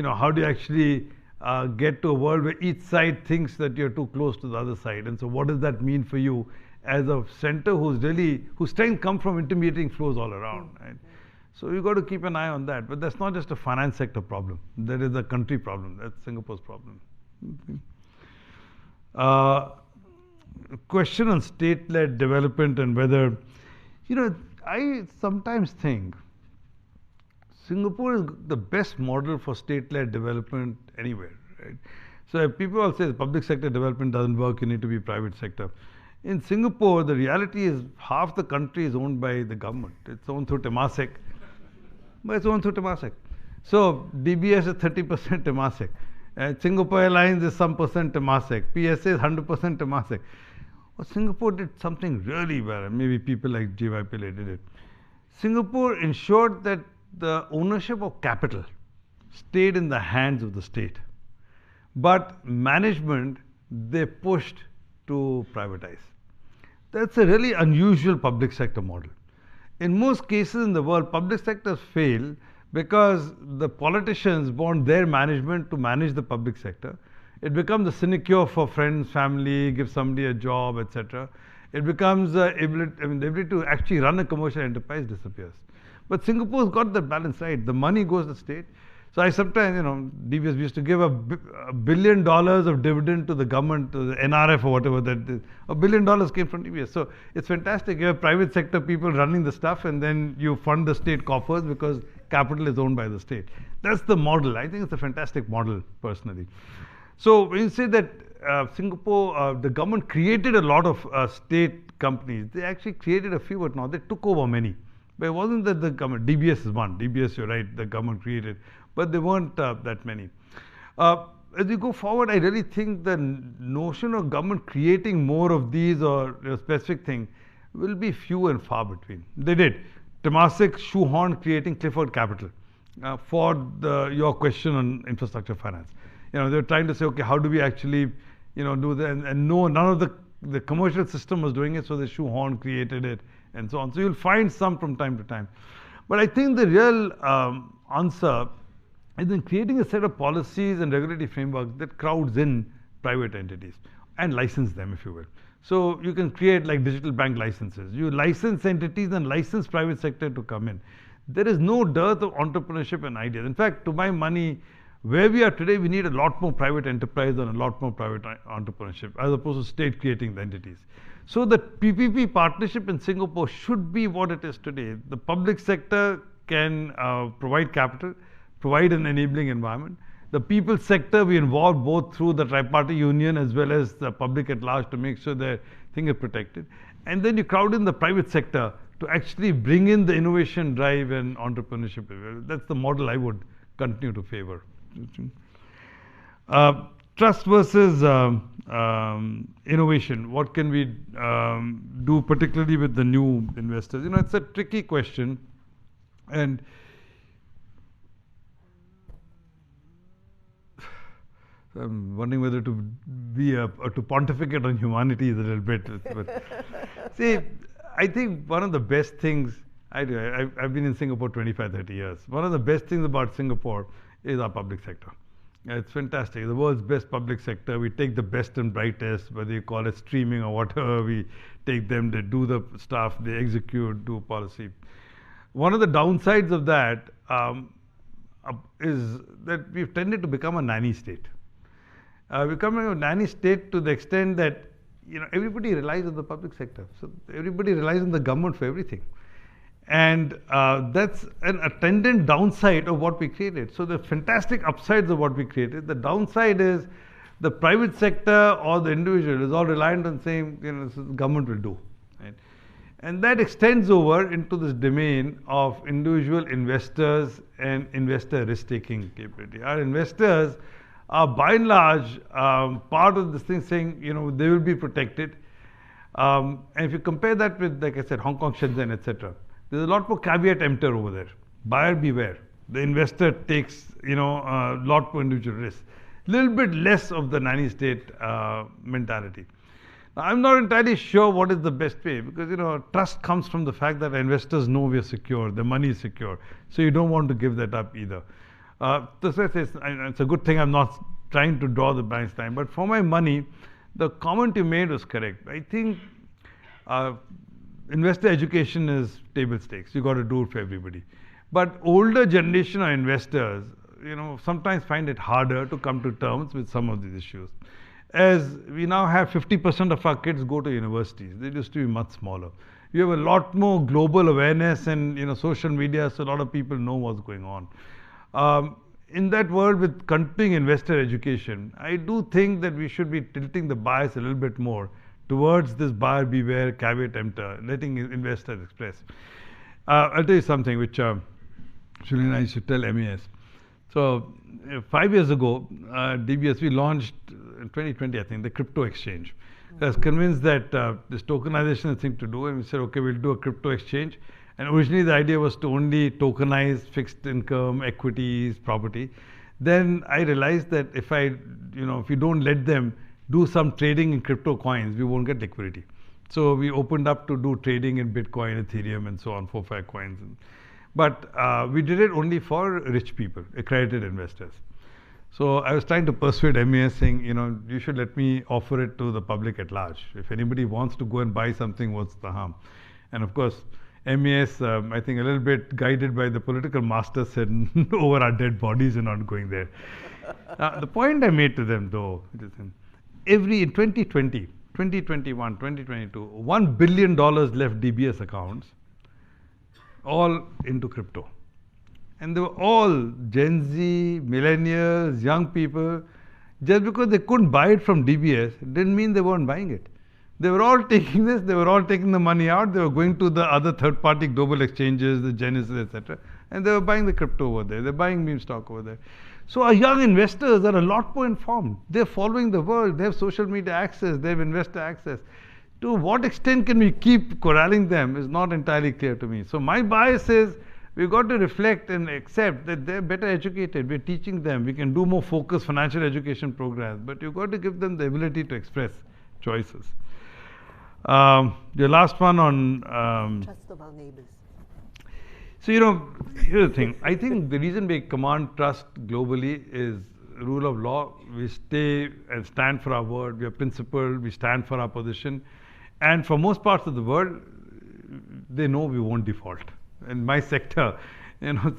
how do you actually get to a world where each side thinks that you're too close to the other side? And so what does that mean for you as a center whose strength comes from intermediating flows all around, right? So you've got to keep an eye on that. But that's not just a finance sector problem. That is a country problem. That's Singapore's problem. Question on state-led development and whether, I sometimes think Singapore is the best model for state-led development anywhere, right? So people all say the public sector development doesn't work, you need to be private sector. In Singapore, the reality is half the country is owned by the government. It's owned through Temasek, but it's owned through Temasek. So DBS is 30% Temasek. Singapore Airlines is some percent Temasek. PSA is 100% Temasek. Well, Singapore did something really well, and maybe people like JYPLA did it. Singapore ensured that the ownership of capital stayed in the hands of the state. But management, they pushed to privatize. That's a really unusual public sector model. In most cases in the world, public sectors fail because the politicians want their management to manage the public sector. It becomes a sinecure for friends, family, give somebody a job, etc. It becomes the ability to actually run a commercial enterprise disappears. But Singapore's got the balance right. The money goes to the state. So I sometimes, DBS used to give $1 billion of dividend to the government, to the NRF or whatever that is. $1 billion came from DBS. So it's fantastic. You have private sector people running the stuff, and then you fund the state coffers because capital is owned by the state. That's the model. I think it's a fantastic model, personally. So when you say that Singapore, the government created a lot of state companies, they actually created a few, but now they took over many. But it wasn't that the government, DBS is one. DBS, you're right, the government created. But there weren't that many. As we go forward, I really think the notion of government creating more of these or specific thing will be few and far between. They did. Temasek shoehorned creating Clifford Capital for your question on infrastructure finance. They're trying to say, okay, how do we actually, do that? And no, none of the commercial system was doing it, so the shoehorn created it, and so on. So you'll find some from time to time. But I think the real answer is in creating a set of policies and regulatory frameworks that crowds in private entities and license them, if you will. So you can create like digital bank licenses. You license entities and license private sector to come in. There is no dearth of entrepreneurship and ideas. In fact, to my money, where we are today, we need a lot more private enterprise and a lot more private entrepreneurship, as opposed to state creating the entities. So the PPP partnership in Singapore should be what it is today. The public sector can provide capital, provide an enabling environment. The people sector, we involve both through the tripartite union as well as the public at large to make sure their thing is protected. And then you crowd in the private sector to actually bring in the innovation drive and entrepreneurship. That's the model I would continue to favor. Trust versus innovation. What can we do, particularly with the new investors? It's a tricky question. And I'm wondering whether to be to pontificate on humanities a little bit. But see, I think one of the best things I do, I've been in Singapore 25, 30 years. One of the best things about Singapore is our public sector. It's fantastic. The world's best public sector. We take the best and brightest, whether you call it streaming or whatever. We take them, they do the stuff, they execute, do policy. One of the downsides of that is that we've tended to become a nanny state. We're becoming a nanny state to the extent that everybody relies on the public sector. So everybody relies on the government for everything. And that's an attendant downside of what we created. So the fantastic upsides of what we created, the downside is the private sector or the individual is all reliant on saying, this is government will do. Right? And that extends over into this domain of individual investors and investor risk-taking capability. Our investors are by and large part of this thing saying, they will be protected. And if you compare that with, like I said, Hong Kong, Shenzhen, etc., there's a lot more caveat emptor over there. Buyer beware. The investor takes, a lot more individual risk. Little bit less of the nanny state mentality. I'm not entirely sure what is the best way, because trust comes from the fact that investors know we are secure, the money is secure, so you don't want to give that up either. It's a good thing I'm not trying to draw the bank's line, but for my money, the comment you made was correct. I think investor education is table stakes. You got to do it for everybody. But older generation of investors, sometimes find it harder to come to terms with some of these issues. As we now have 50% of our kids go to universities. They used to be much smaller. You have a lot more global awareness and social media, so a lot of people know what's going on. In that world with continuing investor education, I do think that we should be tilting the bias a little bit more towards this buyer beware, caveat emptor, letting investors express. I'll tell you something which Shulin I should tell MAS. So 5 years ago, DBS, we launched in 2020, I think, the crypto exchange. I was convinced that this tokenization is the thing to do, and we said, okay, we'll do a crypto exchange. And originally the idea was to only tokenize fixed income, equities, property. Then I realized that if we don't let them do some trading in crypto coins, we won't get liquidity. So we opened up to do trading in Bitcoin, Ethereum, and so on, 4-5 coins. But we did it only for rich people, accredited investors. So I was trying to persuade MAS saying, you should let me offer it to the public at large. If anybody wants to go and buy something, what's the harm? And of course, MAS, I think a little bit guided by the political master, said, over our dead bodies, and not going there. The point I made to them, though, in 2020, 2021, 2022, $1 billion left DBS accounts, all into crypto. And they were all Gen Z, millennials, young people. Just because they couldn't buy it from DBS didn't mean they weren't buying it. They were all taking this, they were all taking the money out, they were going to the other third-party global exchanges, the Genesis, etc. And they were buying the crypto over there, they're buying meme stock over there. So our young investors are a lot more informed. They're following the world, they have social media access, they have investor access. To what extent can we keep corralling them is not entirely clear to me. So my bias is, we've got to reflect and accept that they're better educated. We're teaching them. We can do more focused financial education programs, but you've got to give them the ability to express choices. Your last one on trust of our neighbors. So here's the thing. I think the reason we command trust globally is rule of law. We stay and stand for our word. We are principled. We stand for our position. And for most parts of the world, they know we won't default. In my sector,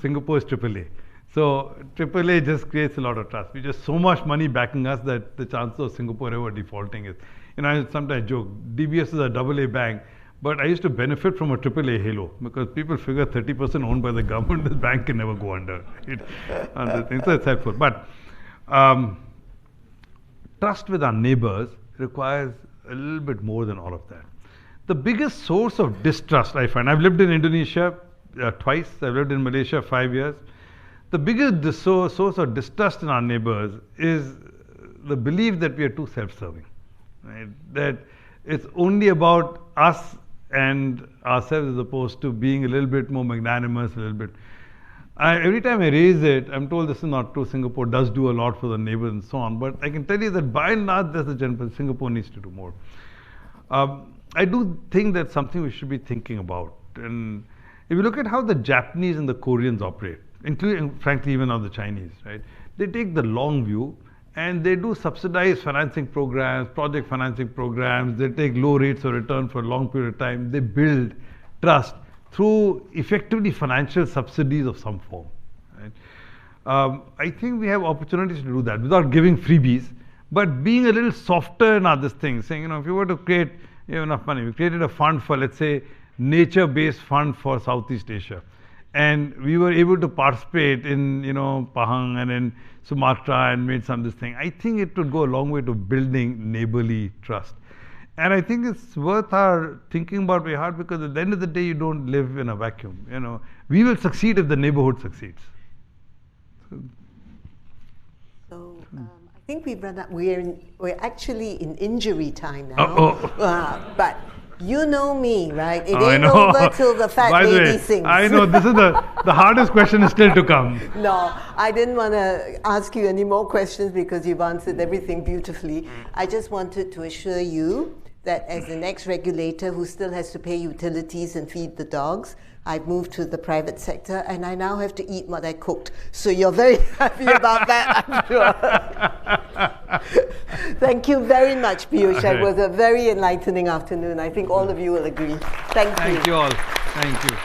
Singapore is AAA. So AAA just creates a lot of trust. We just so much money backing us that the chances of Singapore ever defaulting is. I sometimes joke, DBS is a AA bank, but I used to benefit from a AAA halo because people figure 30% owned by the government, this bank can never go under. So it's helpful. But trust with our neighbors requires a little bit more than all of that. The biggest source of distrust I find, I've lived in Indonesia twice, I've lived in Malaysia 5 years. The biggest source of distrust in our neighbors is the belief that we are too self-serving. Right? That it's only about us and ourselves as opposed to being a little bit more magnanimous, a little bit. Every time I raise it, I'm told this is not true. Singapore does do a lot for the neighbors and so on. But I can tell you that by and large, that's the general. Singapore needs to do more. I do think that's something we should be thinking about. And if you look at how the Japanese and the Koreans operate, including, frankly, even now the Chinese, right? They take the long view and they do subsidized financing programs, project financing programs. They take low rates of return for a long period of time. They build trust through effectively financial subsidies of some form. Right? I think we have opportunities to do that without giving freebies, but being a little softer in other things, saying, if you were to create, you have enough money. We created a fund for, let's say, nature-based fund for Southeast Asia. And we were able to participate in, Pahang and in Sumatra and made some of this thing. I think it would go a long way to building neighborly trust. And I think it's worth our thinking about very hard because at the end of the day, you don't live in a vacuum. We will succeed if the neighborhood succeeds. So I think we've run up. We're actually in injury time now. But you know me, right? It ain't over till the fat lady sings. I know this is the hardest question is still to come. No, I didn't want to ask you any more questions because you've answered everything beautifully. I just wanted to assure you that as an ex-regulator who still has to pay utilities and feed the dogs, I've moved to the private sector and I now have to eat what I cooked. So you're very happy about that, I'm sure. Thank you very much, Piyush. It was a very enlightening afternoon. I think all of you will agree. Thank you. Thank you all. Thank you.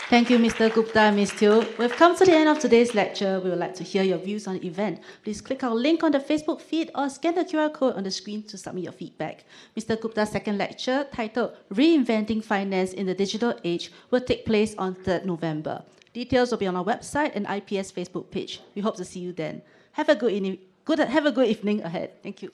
Thank you, Mr. Gupta and Ms. Teo. We've come to the end of today's lecture. We would like to hear your views on the event. Please click our link on the Facebook feed or scan the QR code on the screen to submit your feedback. Mr. Gupta's second lecture, titled Reinventing Finance in the Digital Age, will take place on 3rd November. Details will be on our website and IPS Facebook page. We hope to see you then. Have a good evening ahead. Thank you.